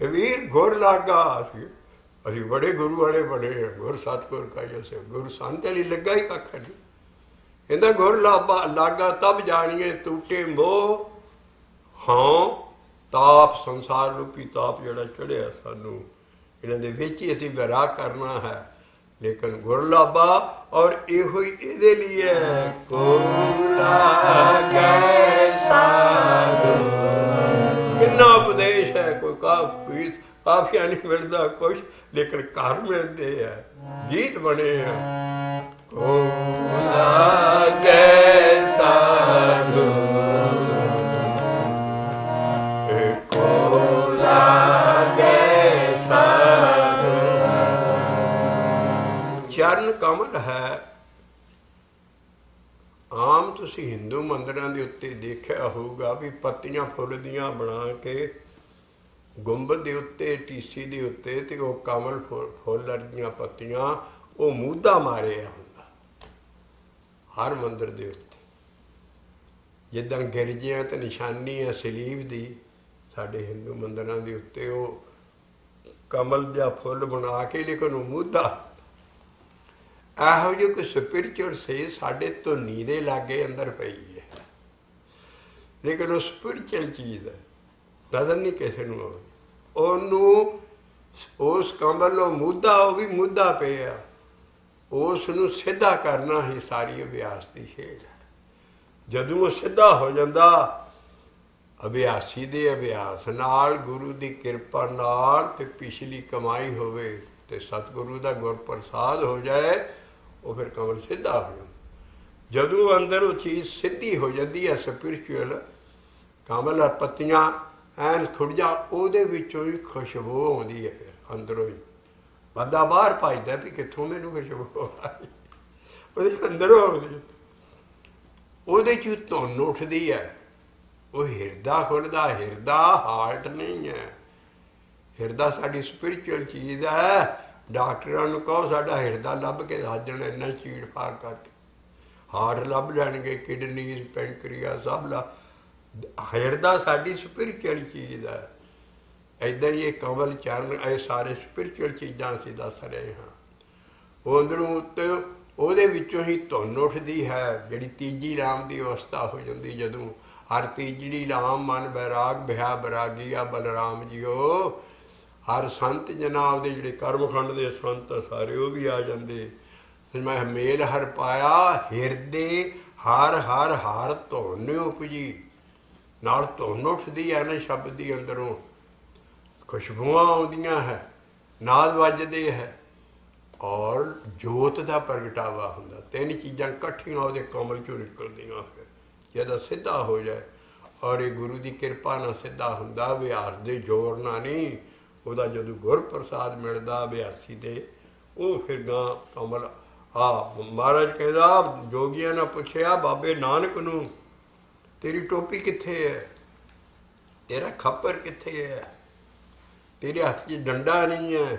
ਕਬੀਰ ਗੁਰ ਲਾਗਾ, ਅਸੀਂ ਬੜੇ ਗੁਰੂ ਵਾਲੇ ਬਣੇ, ਗੁਰ ਸਤਿਗੁਰ ਕਾ ਜੈਸੇ ਗੁਰੂ ਸੰਤ ਲਈ ਲੱਗਾ ਹੀ ਕੱਖ ਨਹੀਂ। ਕਹਿੰਦਾ ਗੁਰ ਲਾਗਾ ਤਬ ਜਾਣੀਏ, ਟੂਟੇ ਮੋਹ ਹਾਂ ਤਾਪ। ਸੰਸਾਰ ਰੂਪੀ ਤਾਪ ਜਿਹੜਾ ਚੜਿਆ ਸਾਨੂੰ, ਇਹਨਾਂ ਦੇ ਵਿੱਚ ਹੀ ਅਸੀਂ ਵਿਰਾਗ ਕਰਨਾ ਹੈ। ਲੇਕਿਨ ਗੁਰ ਲਾਭਾ ਔਰ ਇਹੋ ਹੀ ਇਹਦੇ ਲਈ ਹੈ। ਗੁਰ ਲਾਗੈ ਸਾਧੂ। ਕਿੰਨਾ ਉਪਦੇਸ਼ ਹੈ, ਕੋਈ ਕਾਫੀਆ ਨਹੀਂ ਮਿਲਦਾ ਕੁਛ, ਲੇਕਿਨ ਘਰ ਮਿਲਦੇ ਆ, ਗੀਤ ਬਣੇ ਆ। ਗੁਰ ਲਾਗੈ ਸਾਧੂ ਚਰਨ ਕਮਲ ਹੈ। ਆਮ ਤੁਸੀਂ ਹਿੰਦੂ ਮੰਦਿਰਾਂ ਦੇ ਉੱਤੇ ਦੇਖਿਆ ਹੋਊਗਾ ਵੀ ਪੱਤੀਆਂ ਫੁੱਲ ਦੀਆਂ ਬਣਾ ਕੇ ਗੁੰਬਦ ਦੇ ਉੱਤੇ, ਟੀਸੀ ਦੇ ਉੱਤੇ, ਤੇ ਉਹ ਕਮਲ ਫੁੱਲ ਵਰਗੀਆਂ ਪੱਤੀਆਂ, ਉਹ ਮੂਧਾ ਮਾਰਿਆ ਹੁੰਦਾ ਹਰ ਮੰਦਿਰ ਦੇ ਉੱਤੇ। ਜਿੱਦਾਂ ਗਿਰਜਿਆਂ ਤੇ ਨਿਸ਼ਾਨੀ ਹੈ ਸਲੀਬ ਦੀ, ਸਾਡੇ ਹਿੰਦੂ ਮੰਦਿਰਾਂ ਦੇ ਉੱਤੇ ਉਹ ਕਮਲ ਦਾ ਫੁੱਲ ਬਣਾ ਕੇ, ਲੇਕਿਨ ਉਹ ਮੂਧਾ। ਇਹੋ ਜਿਹੀ ਕੋਈ ਸਪਿਰਿਚੁਅਲ ਸੇ ਸਾਡੇ ਧੁਨੀ ਦੇ ਲਾਗੇ ਅੰਦਰ ਪਈ ਹੈ, ਲੇਕਿਨ ਉਹ ਸਪਿਰਿਚੁਅਲ ਚੀਜ਼ ਹੈ, ਨਜ਼ਰ ਨਹੀਂ ਕਿਸੇ ਨੂੰ ਆਉਂਦੀ। ਉਹਨੂੰ ਉਸ ਕਮਲ ਨੂੰ ਮੁੱਦਾ, ਉਹ ਵੀ ਮੁੱਦਾ ਪਿਆ, ਉਸ ਨੂੰ ਸਿੱਧਾ ਕਰਨਾ ਹੀ ਸਾਰੀ ਅਭਿਆਸ ਦੀ ਖੇਡ ਹੈ। ਜਦੋਂ ਉਹ ਸਿੱਧਾ ਹੋ ਜਾਂਦਾ, ਅਭਿਆਸੀ ਦੇ ਅਭਿਆਸ ਨਾਲ, ਗੁਰੂ ਦੀ ਕਿਰਪਾ ਨਾਲ, ਤੇ ਪਿਛਲੀ ਕਮਾਈ ਹੋਵੇ, ਤੇ ਸਤਿਗੁਰੂ ਦਾ ਗੁਰਪ੍ਰਸਾਦ ਹੋ ਜਾਏ, ਉਹ ਫਿਰ ਕਮਲ ਸਿੱਧਾ ਹੋ ਜਾਂਦਾ। ਜਦੋਂ ਅੰਦਰ ਉਹ ਚੀਜ਼ ਸਿੱਧੀ ਹੋ ਜਾਂਦੀ ਹੈ, ਸਪਿਰਿਚੁਅਲ ਕਮਲ ਔਰ ਪੱਤੀਆਂ ਐਨ ਖੁੜ ਜਾ, ਉਹਦੇ ਵਿੱਚੋਂ ਹੀ ਖੁਸ਼ਬੂ ਆਉਂਦੀ ਹੈ। ਫਿਰ ਅੰਦਰੋਂ ਹੀ ਬੰਦਾ ਬਾਹਰ ਭੱਜਦਾ ਵੀ ਕਿੱਥੋਂ ਮੈਨੂੰ ਖੁਸ਼ਬੂ ਆਈ, ਉਹਦੇ ਅੰਦਰੋਂ ਆਉਂਦੀ। ਉਹਦੇ 'ਚ ਧੁੰਨ ਉੱਠਦੀ ਹੈ, ਉਹ ਹਿਰਦਾ ਖੁੱਲ੍ਹਦਾ। ਹਿਰਦਾ ਹਾਰਟ ਨਹੀਂ ਹੈ, ਹਿਰਦਾ ਸਾਡੀ ਸਪਿਰਿਚੁਅਲ ਚੀਜ਼ ਹੈ। ਡਾਕਟਰਾਂ ਨੂੰ ਕਹੋ ਸਾਡਾ ਹਿਰਦਾ ਲੱਭ ਕੇ ਦੱਸ ਦੇਣ, ਇੰਨਾ ਚੀੜ ਫਾੜ ਕਰਕੇ। ਹਾਰਟ ਲੱਭ ਲੈਣਗੇ, ਕਿਡਨੀਜ਼, ਪੈਂਕਰੀਆ ਸਭ ਹਿਰਦਾ ਸਾਡੀ ਸਪਿਰਿਚੁਅਲ ਚੀਜ਼ ਹੈ। ਇੱਦਾਂ ਹੀ ਇਹ ਕਮਲ ਚਰਨ, ਇਹ ਸਾਰੇ ਸਪਿਰਿਚੁਅਲ ਚੀਜ਼ਾਂ ਅਸੀਂ ਦੱਸ ਰਹੇ ਹਾਂ। ਉਹ ਅੰਦਰੋਂ ਉੱਤੇ ਉਹਦੇ ਵਿੱਚੋਂ ਹੀ ਧੁੰਨ ਉੱਠਦੀ ਹੈ, ਜਿਹੜੀ ਤੀਜੀ ਰਾਮ ਦੀ ਅਵਸਥਾ ਹੋ ਜਾਂਦੀ। ਜਦੋਂ ਹਰ ਤੀਜੜੀ ਰਾਮ ਮਨ ਬੈਰਾਗ ਬਿਹਾ ਬੈਰਾਗੀਆ ਬਲਰਾਮ ਜੀਓ। ਹਰ ਸੰਤ ਜਨਾਬ ਦੇ ਜਿਹੜੇ ਕਰਮਖੰਡ ਦੇ ਸੰਤ ਸਾਰੇ ਉਹ ਵੀ ਆ ਜਾਂਦੇ। ਮੈਂ ਮੇਲ ਹਰ ਪਾਇਆ ਹਿਰਦੇ ਹਰ ਹਰ ਹਰ ਧੁੰਨ ਉਪਜੀ। ਨਾਲ ਧੁੰਨ ਉੱਠਦੀ ਹੈ ਨਾ ਸ਼ਬਦ ਦੀ, ਅੰਦਰੋਂ ਖੁਸ਼ਬੂਆਂ ਆਉਂਦੀਆਂ ਹੈ, ਨਾਦ ਵੱਜਦੇ ਹੈ, ਔਰ ਜੋਤ ਦਾ ਪ੍ਰਗਟਾਵਾ ਹੁੰਦਾ। ਤਿੰਨ ਚੀਜ਼ਾਂ ਇਕੱਠੀਆਂ ਉਹਦੇ ਕਮਲ 'ਚੋਂ ਨਿਕਲਦੀਆਂ। ਫਿਰ ਜਦੋਂ ਸਿੱਧਾ ਹੋ ਜਾਏ, ਔਰ ਇਹ ਗੁਰੂ ਦੀ ਕਿਰਪਾ ਨਾਲ ਸਿੱਧਾ ਹੁੰਦਾ, ਅਭਿਆਸ ਦੇ ਜ਼ੋਰ ਨਾਲ ਨਹੀਂ। ਉਹਦਾ ਜਦੋਂ ਗੁਰਪ੍ਰਸਾਦ ਮਿਲਦਾ ਅਭਿਆਸੀ ਦੇ, ਉਹ ਫਿਰ ਗਾਂ ਕਮਲ। ਮਹਾਰਾਜ ਕਹਿੰਦਾ, ਜੋਗੀਆਂ ਨੇ ਪੁੱਛਿਆ ਬਾਬੇ ਨਾਨਕ ਨੂੰ, ਤੇਰੀ ਟੋਪੀ ਕਿੱਥੇ ਹੈ, ਤੇਰਾ ਖੱਪਰ ਕਿੱਥੇ ਹੈ? तेरे हथ च डंडा नहीं है,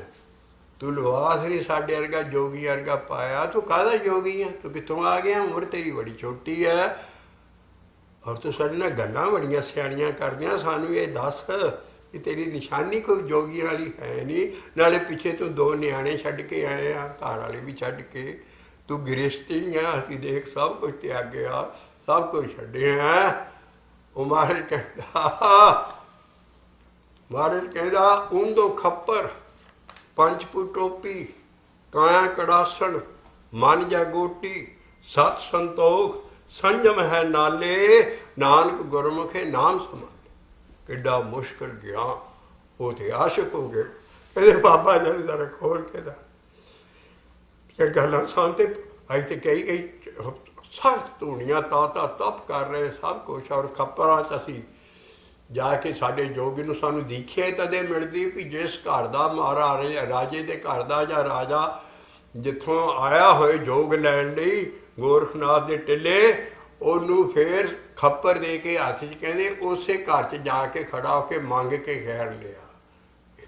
तू लिबास नहीं साढ़े वर्गा जोगी वर्गा पाया, तू काहदा जोगी है, तू कितों आ गया, उम्र तेरी बड़ी छोटी है, और तू साढ़े नाल गल्लां बड़ियां सियाणियां करदियां, सानू ये दस कि तेरी निशानी कोई जोगी वाली है नहीं, नाले पिछे तू दो न्याणे छड्ड के आए आ, घर वाले भी छड्ड के, तू गृहस्थी है, असीं देख सब कुछ त्यागया, सब कुछ छड्डिया। वो महाराज कहता ऊंदो खप्पर, पंचपू टोपी, काया कड़ासण, मन जा गोटी, सत संतोख, संजम है नाले, नानक गुरमुखे नाम संभाले। किड्डा मुश्किल गया, वो तो आशिक हो गए। कहते बाबा जी जरा खोल के ये गल्लां सुनते अज तो कई सख्त धूनियां ताता तप कर रहे सब कुछ, और खप्परां च असीं जाके साडे जोगी नूं सानूं दीखिया तदे मिलदी भी जिस घर दा महाराजा राजे दे घर दा जां राजा जिथों आया होए जोग लैण लई गोरखनाथ दे टिले, ਉਹਨੂੰ ਫਿਰ ਖੱਪਰ ਦੇ ਕੇ ਹੱਥ 'ਚ ਕਹਿੰਦੇ ਉਸੇ ਘਰ 'ਚ ਜਾ ਕੇ ਖੜਾ ਹੋ ਕੇ ਮੰਗ ਕੇ ਖੈਰ ਲਿਆ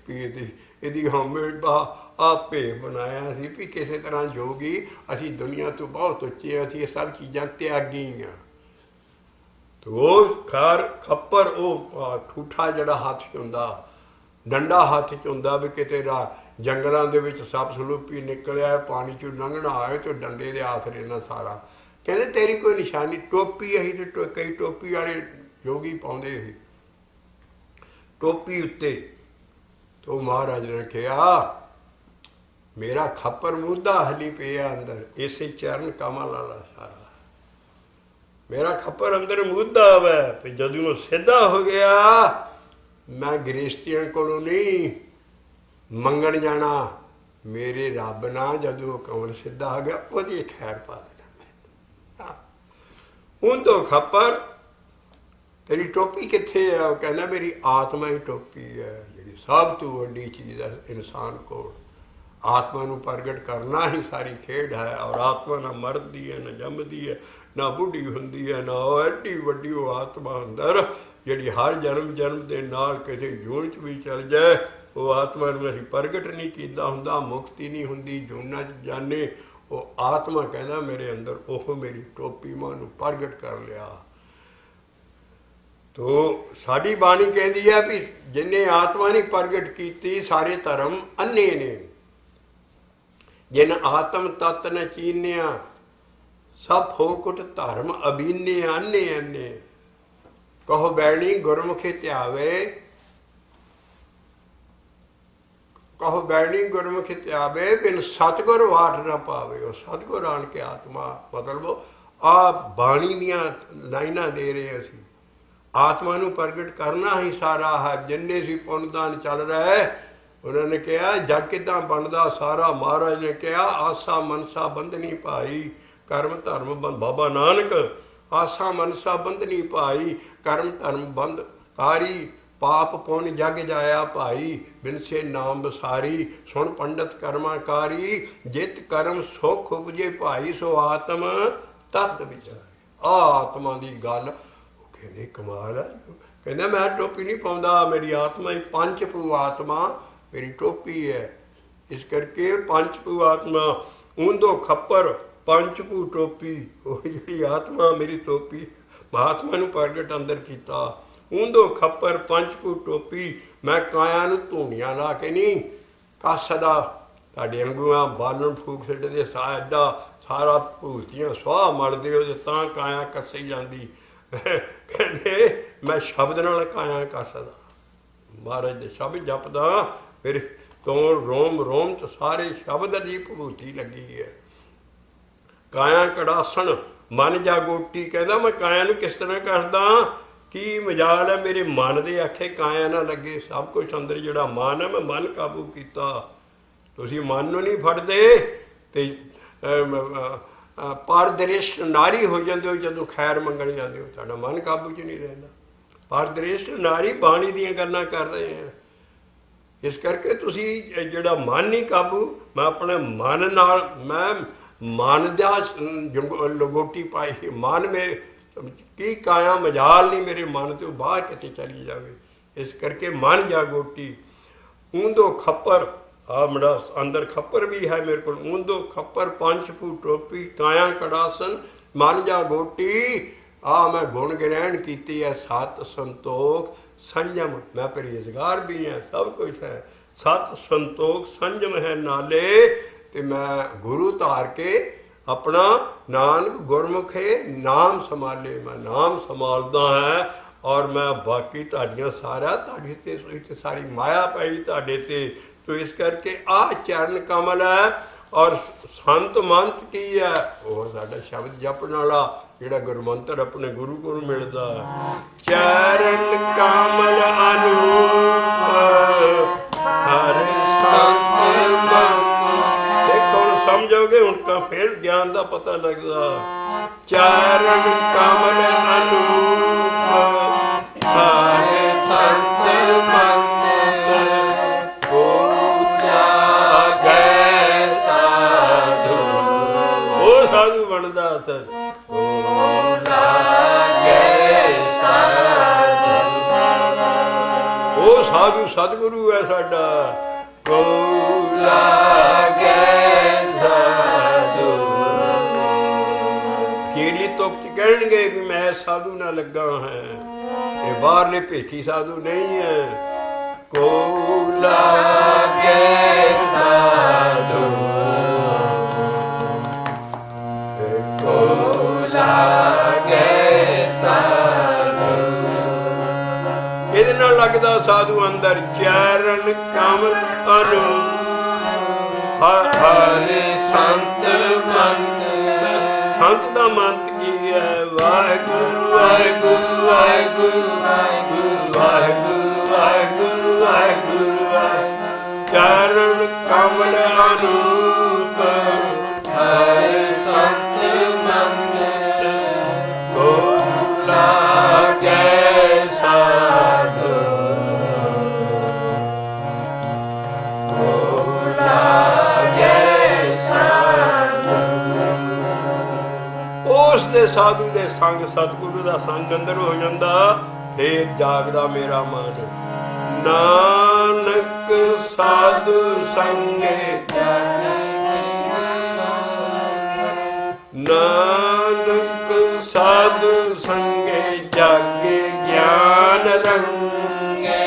ਵੀ ਇਹਦੀ ਹੋਮਮੇਡ ਆਪੇ ਬਣਾਇਆ ਸੀ ਵੀ ਕਿਸੇ ਤਰ੍ਹਾਂ ਜੋਗੀ ਅਸੀਂ ਦੁਨੀਆ ਤੋਂ ਬਹੁਤ ਉੱਚੇ, ਅਸੀਂ ਇਹ ਸਭ ਚੀਜ਼ਾਂ ਤਿਆਗੀ ਹਾਂ। ਤੇ ਉਹ ਖੱਪਰ ਉਹ ਠੂਠਾ ਜਿਹੜਾ ਹੱਥ 'ਚ ਹੁੰਦਾ, ਡੰਡਾ ਹੱਥ 'ਚ ਹੁੰਦਾ ਵੀ ਕਿਤੇ ਜੰਗਲਾਂ ਦੇ ਵਿੱਚ ਸੱਪ ਸਲੂਪੀ ਨਿਕਲਿਆ, ਪਾਣੀ 'ਚੋਂ ਲੰਘਣਾ ਆਏ ਤੇ ਡੰਡੇ ਦੇ ਆਸਰੇ ਨਾਲ ਸਾਰਾ। ਕਹਿੰਦੇ ਤੇਰੀ ਕੋਈ ਨਿਸ਼ਾਨੀ, ਟੋਪੀ ਅਸੀਂ ਤੇ ਕਈ ਟੋਪੀ ਵਾਲੇ ਜੋਗੀ ਪਾਉਂਦੇ ਸੀ ਟੋਪੀ ਉੱਤੇ। ਤੇ ਉਹ ਮਹਾਰਾਜ ਨੇ ਕਿਹਾ ਮੇਰਾ ਖੱਪਰ ਮੁੱਦਾ ਹਲੀ ਪਿਆ ਅੰਦਰ, ਇਸੇ ਚਰਨ ਕਮਲ ਵਾਲਾ ਸਾਰਾ ਮੇਰਾ ਖੱਪਰ ਅੰਦਰ ਮੁੱਦਾ ਵੈ। ਵੀ ਜਦੋਂ ਉਹ ਸਿੱਧਾ ਹੋ ਗਿਆ, ਮੈਂ ਗ੍ਰਸਤੀਆਂ ਕੋਲੋਂ ਨਹੀਂ ਮੰਗਣ ਜਾਣਾ, ਮੇਰੇ ਰੱਬ ਨਾਲ ਜਦੋਂ ਉਹ ਕਮਲ ਸਿੱਧਾ ਹੋ ਗਿਆ ਉਹਦੀ ਖੈਰ ਪਾ ਦੇਣਾ। ਹੁਣ ਤੋਂ ਖੱਪਰ ਤੇਰੀ ਟੋਪੀ ਕਿੱਥੇ ਹੈ? ਉਹ ਕਹਿੰਦਾ ਮੇਰੀ ਆਤਮਾ ਹੀ ਟੋਪੀ ਹੈ, ਜਿਹੜੀ ਸਭ ਤੋਂ ਵੱਡੀ ਚੀਜ਼ ਹੈ ਇਨਸਾਨ ਕੋਲ। ਆਤਮਾ ਨੂੰ ਪ੍ਰਗਟ ਕਰਨਾ ਹੀ ਸਾਰੀ ਖੇਡ ਹੈ, ਔਰ ਆਤਮਾ ਨਾ ਮਰਦੀ ਹੈ, ਨਾ ਜੰਮਦੀ ਹੈ, ਨਾ ਬੁੱਢੀ ਹੁੰਦੀ ਹੈ, ਨਾ ਉਹ ਐਡੀ ਵੱਡੀ ਉਹ ਆਤਮਾ ਅੰਦਰ ਜਿਹੜੀ ਹਰ ਜਨਮ ਦੇ ਨਾਲ ਕਿਸੇ ਜੂਨ 'ਚ ਵੀ ਚੱਲ ਜਾਏ, ਉਹ ਆਤਮਾ ਨੂੰ ਅਸੀਂ ਪ੍ਰਗਟ ਨਹੀਂ ਕੀਤਾ ਹੁੰਦਾ, ਮੁਕਤੀ ਨਹੀਂ ਹੁੰਦੀ, ਜੂਨਾਂ 'ਚ ਜਾਣੇ। ਉਹ ਆਤਮਾ ਕਹਿੰਦਾ ਮੇਰੇ ਅੰਦਰ ਉਹ ਮੇਰੀ ਟੋਪੀ ਮੈਂ ਉਹਨੂੰ ਪ੍ਰਗਟ ਕਰ ਲਿਆ। ਤੋ ਸਾਡੀ ਬਾਣੀ ਕਹਿੰਦੀ ਹੈ ਵੀ ਜਿੰਨੇ ਆਤਮਾ ਨਹੀਂ ਪ੍ਰਗਟ ਕੀਤੀ ਸਾਰੇ ਧਰਮ ਅੰਨੇ ਨੇ। ਜਿਨ ਆਤਮ ਤਤ ਨ ਚੀਨਿਆ ਸਭ ਫੋਕਟ ਧਰਮ ਅਬੀਨੇ ਅੰਨੇ ਅੰਨੇ। ਕਹੋ ਬੈਣੀ ਗੁਰਮੁਖੇ ਧਿਆਵੇ, ਕਹੋ ਬੈਣੀ ਗੁਰਮੁਖੀ ਧਿਆਵੇ, ਬਿਨ ਸਤਿਗੁਰ ਵਾਟ ਨਾ ਪਾਵੇ। ਉਹ ਸਤਿਗੁਰ ਆਣ ਕੇ ਆਤਮਾ ਮਤਲਬ ਆ ਬਾਣੀ ਦੀਆਂ ਲਾਈਨਾਂ ਦੇ ਰਹੇ ਅਸੀਂ। ਆਤਮਾ ਨੂੰ ਪ੍ਰਗਟ ਕਰਨਾ ਹੀ ਸਾਰਾ ਹੈ। ਜਿੰਨੇ ਸੀ ਪੁੰਨਦਾਨ ਚੱਲ ਰਿਹਾ ਹੈ, ਉਹਨਾਂ ਨੇ ਕਿਹਾ ਜਗ ਕਿੱਦਾਂ ਬਣਦਾ ਸਾਰਾ। ਮਹਾਰਾਜ ਨੇ ਕਿਹਾ ਆਸਾ ਮਨਸਾ ਬੰਧਨੀ ਭਾਈ, ਕਰਮ ਧਰਮ ਬਾਬਾ ਨਾਨਕ ਆਸਾ ਮਨਸਾ ਬੰਧਨੀ ਭਾਈ, ਕਰਮ ਧਰਮ ਬੰਧ ਕਾਰੀ, ਪਾਪ ਪੁੰਨ ਜਗ ਜਾਇਆ ਭਾਈ, ਬਿਨਸੇ ਨਾਮ ਬਸਾਰੀ। ਸੁਣ ਪੰਡਤ ਕਰਮਾਕਾਰੀ, ਜਿਤ ਕਰਮ ਸੁਖ ਉਪਜੇ ਭਾਈ, ਸੋ ਆਤਮ ਤਤ ਵਿਚਾਰੇ। ਆਤਮਾ ਦੀ ਗੱਲ ਉਹ ਕਹਿੰਦੇ ਕਮਾਲ ਹੈ। ਕਹਿੰਦਾ ਮੈਂ ਟੋਪੀ ਨਹੀਂ ਪਾਉਂਦਾ, ਮੇਰੀ ਆਤਮਾ ਹੀ ਪੰਚਭੂ ਆਤਮਾ ਮੇਰੀ ਟੋਪੀ ਹੈ। ਇਸ ਕਰਕੇ ਪੰਚਭੂ ਆਤਮਾ ਉਂਦੋ ਖੱਪਰ ਪੰਚਭੂ ਟੋਪੀ, ਉਹ ਜਿਹੜੀ ਆਤਮਾ ਮੇਰੀ ਟੋਪੀ ਮਹਾਤਮਾ ਨੂੰ ਪ੍ਰਗਟ ਅੰਦਰ ਕੀਤਾ। ਉਂਦੋ ਖੱਪਰ ਪੰਚਭੂ ਟੋਪੀ, ਮੈਂ ਕਾਇਆ ਨੂੰ ਧੂਣੀਆਂ ਲਾ ਕੇ ਨਹੀਂ ਕੱਸਦਾ। ਤੁਹਾਡੇ ਅੰਗੂਆਂ ਬਾਲਣ ਫੂਕ ਛੱਡਦੇ ਸਾਰਾ ਭੂਤੀਆਂ ਸੁਆਹ ਮਲਦੇ ਉਹਦੇ ਤਾਂ ਕਾਇਆ ਕੱਸੀ ਜਾਂਦੀ। ਕਹਿੰਦੇ ਮੈਂ ਸ਼ਬਦ ਨਾਲ ਕਾਇਆ ਕੱਸਦਾ, ਮਹਾਰਾਜ ਦੇ ਸ਼ਬਦ ਜਪਦਾ, ਮੇਰੇ ਤੋਂ ਰੋਮ ਰੋਮ 'ਚ ਸਾਰੇ ਸ਼ਬਦ ਦੀ ਭਭੂਤੀ ਲੱਗੀ ਹੈ। ਕਾਇਆ ਕੜਾਸਣ ਮਨ ਜਾ ਗੋਟੀ, ਕਹਿੰਦਾ ਮੈਂ ਕਾਇਆ ਨੂੰ ਕਿਸ ਤਰ੍ਹਾਂ ਕਰਦਾ, ਕੀ ਮਜਾਲ ਹੈ ਮੇਰੇ ਮਨ ਦੇ ਆਖੇ ਕਾਇਆ ਨਾ ਲੱਗੇ। ਸਭ ਕੁਛ ਅੰਦਰ ਜਿਹੜਾ ਮਨ ਹੈ ਮੈਂ ਮਨ ਕਾਬੂ ਕੀਤਾ। ਤੁਸੀਂ ਮਨ ਨੂੰ ਨਹੀਂ ਫੜਦੇ ਤੇ ਪਰਦ੍ਰਿਸ਼ਟ ਨਾਰੀ ਹੋ ਜਾਂਦੇ ਹੋ ਜਦੋਂ ਖੈਰ ਮੰਗਣ ਜਾਂਦੇ ਹੋ, ਤੁਹਾਡਾ ਮਨ ਕਾਬੂ 'ਚ ਨਹੀਂ ਰਹਿੰਦਾ। ਪਰਦ੍ਰਿਸ਼ਟ ਨਾਰੀ ਬਾਣੀ ਦੀਆਂ ਗੱਲਾਂ ਕਰ ਰਹੇ ਹਾਂ। ਇਸ ਕਰਕੇ ਤੁਸੀਂ ਜਿਹੜਾ ਮਨ ਨਹੀਂ ਕਾਬੂ, ਮੈਂ ਆਪਣੇ ਮਨ ਨਾਲ ਮੈਂ ਮਨ ਦਾ ਲਗੋਟੀ ਪਾਈ। ਮਨ ਮੇ ਕੀ ਕਾਇਆ ਮਜਾਲ ਨਹੀਂ ਮੇਰੇ ਮਨ ਤੋਂ ਬਾਹਰ ਕਿਤੇ ਚਲੀ ਜਾਵੇ। ਇਸ ਕਰਕੇ ਮਨ ਜਾਗੋਟੀ ऊंदो खप्पर, आ मेरा अंदर खप्पर भी है मेरे को, ऊंदो खप्पर पंच फू टोपी काया कड़ासन मन जा गोटी। आ मैं गुण ग्रहण की है सत संतोख संयम, मैं परहेजगार भी है, सब कुछ है। सत संतोख संयम है नाले, ते मैं गुरु धार के अपना नानक गुरमुख है नाम संभाले, मैं नाम संभालदा है। और मैं बाकी तुहाडियां सारा तुहाडी ते सारी माया पई तुहाडे ते, तो इस करके आ चरण कमल है। और संत मंत की है, वो साडा शब्द जपण वाला जिहड़ा गुरमंत्र अपने गुरु को मिलदा। चरण कमल अनूप हर संत मंत। देखो हुण समझोगे, उनका फिर ज्ञान का पता लगदा। चरण कमल अनूप हर संत मंत, को जागै साधु। वो साधु बनदा सर, को जागै साधु। वो साधु सतगुरु है साडा, को जागै साधु। अखीरली तुक च कहणगे कि मैं साधु ना लगा है, ये बाहरले भेखी साधु नहीं है। को लागे साधु, को लागे साधु। इहदे नाल लगदा साधु अंदर। चरण कमल अनु हर संत मंत। संत दा मंत की है, वाहिगुरु वाहिगुरु वाहिगुरु वाहिगुरु वाहिगुरु वाहिगुरु वाहिगुरु। चरण कमल अनूप हर संत मंत, को लागे साधु, को लागे साधु। उस दे साधु दे संग, सतगुरु दा संग अंदर हो जांदा, फिर जागदा मेरा मन। नानक साधु संगे, नानक साधु संगे जागे ज्ञान रंगे।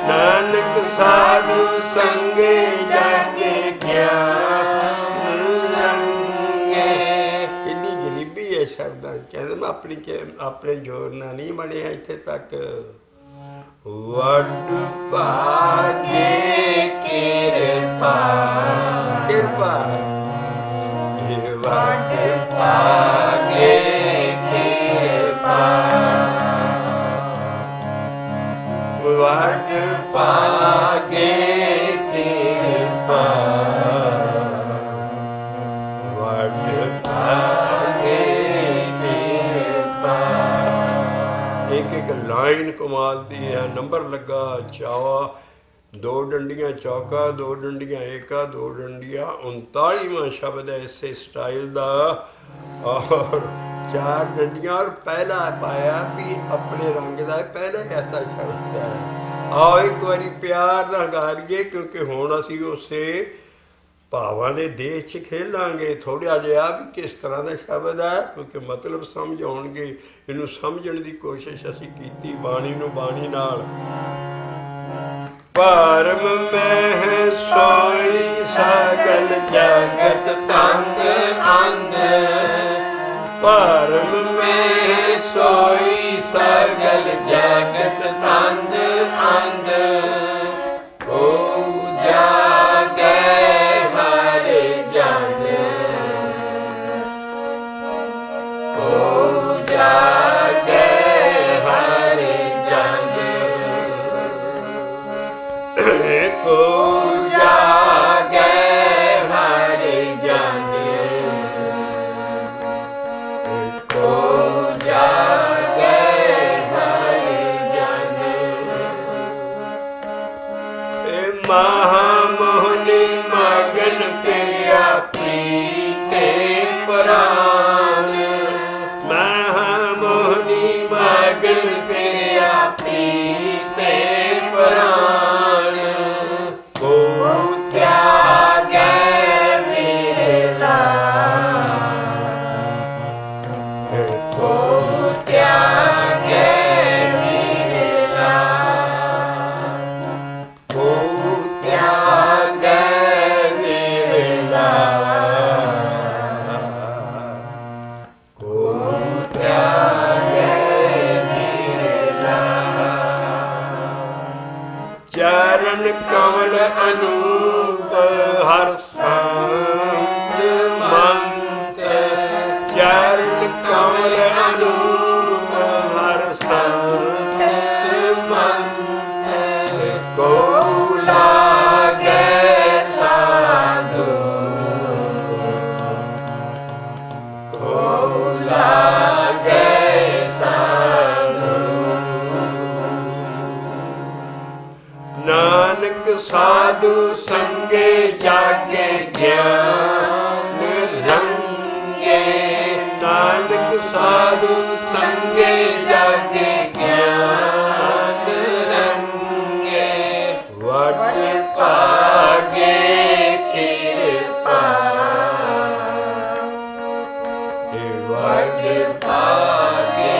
नानक साधु संगे जागे ज्ञान रंगे। कितनी गरीबी है शब्दां, कहते मैं अपने जोर ना नहीं बने इत्थे तक। वड भागे कृपा, कृपा वड भागे कृपा, वड भागे कृपा, वड भागे कृपा। एक एक लाइन कमाल दी है, नंबर लगा चावा, दो डंडियां चौका, दो डंडियां एका, दो डंडियां 39वां शब्द है इसे स्टाइल दा। और 4 डंडियां और पहला पाया भी अपने रंग का पहला ऐसा शब्द है। आओ एक बारी प्यार ना गारिए, क्योंकि हुण असीं उसे भावां दे देश च खेलांगे। थोड़ा जिहा भी किस तरह का शब्द है, क्योंकि मतलब समझ आउणगे। इनू समझण की कोशिश असीं कीती बाणी नूं बाणी नाल। परम में सोई सगल जगत तंग अंध, परम में सोई सगल जगत तंग अंध। को जागे हर जन, को जागे हर जन, को जागे हर जन, को जागे हर जन। महामोहनी मगन प्रिया प्रीते प्राण, महामोहनी मगन प्रिया प्रीते प्राण। ਅਨੂਪ ਹਰ ਸੰਤ ਮੰਤ ਚਰਨ ਕਮਲ ਅਨੂਪ ਹਰ ਸੰਤ ਮੰਤ ਕੋ ਲਾਗੈ ਸਾਧੂ ਕੋ ਲਾਗੈ ਨਾਨਕ ਸਾਧੂ ਸੰਗੇ ਜਾਗੇ ਗਿਆਨ ਰੰਗੇ ਨਾਨਕ ਸਾਧੂ ਸੰਗੇ ਜਾਗੇ ਗਿਆਨ ਰੰਗੇ ਵਡ ਭਾਗੇ ਕਿਰਪਾ ਇਹ ਵਡ ਭਾਗੇ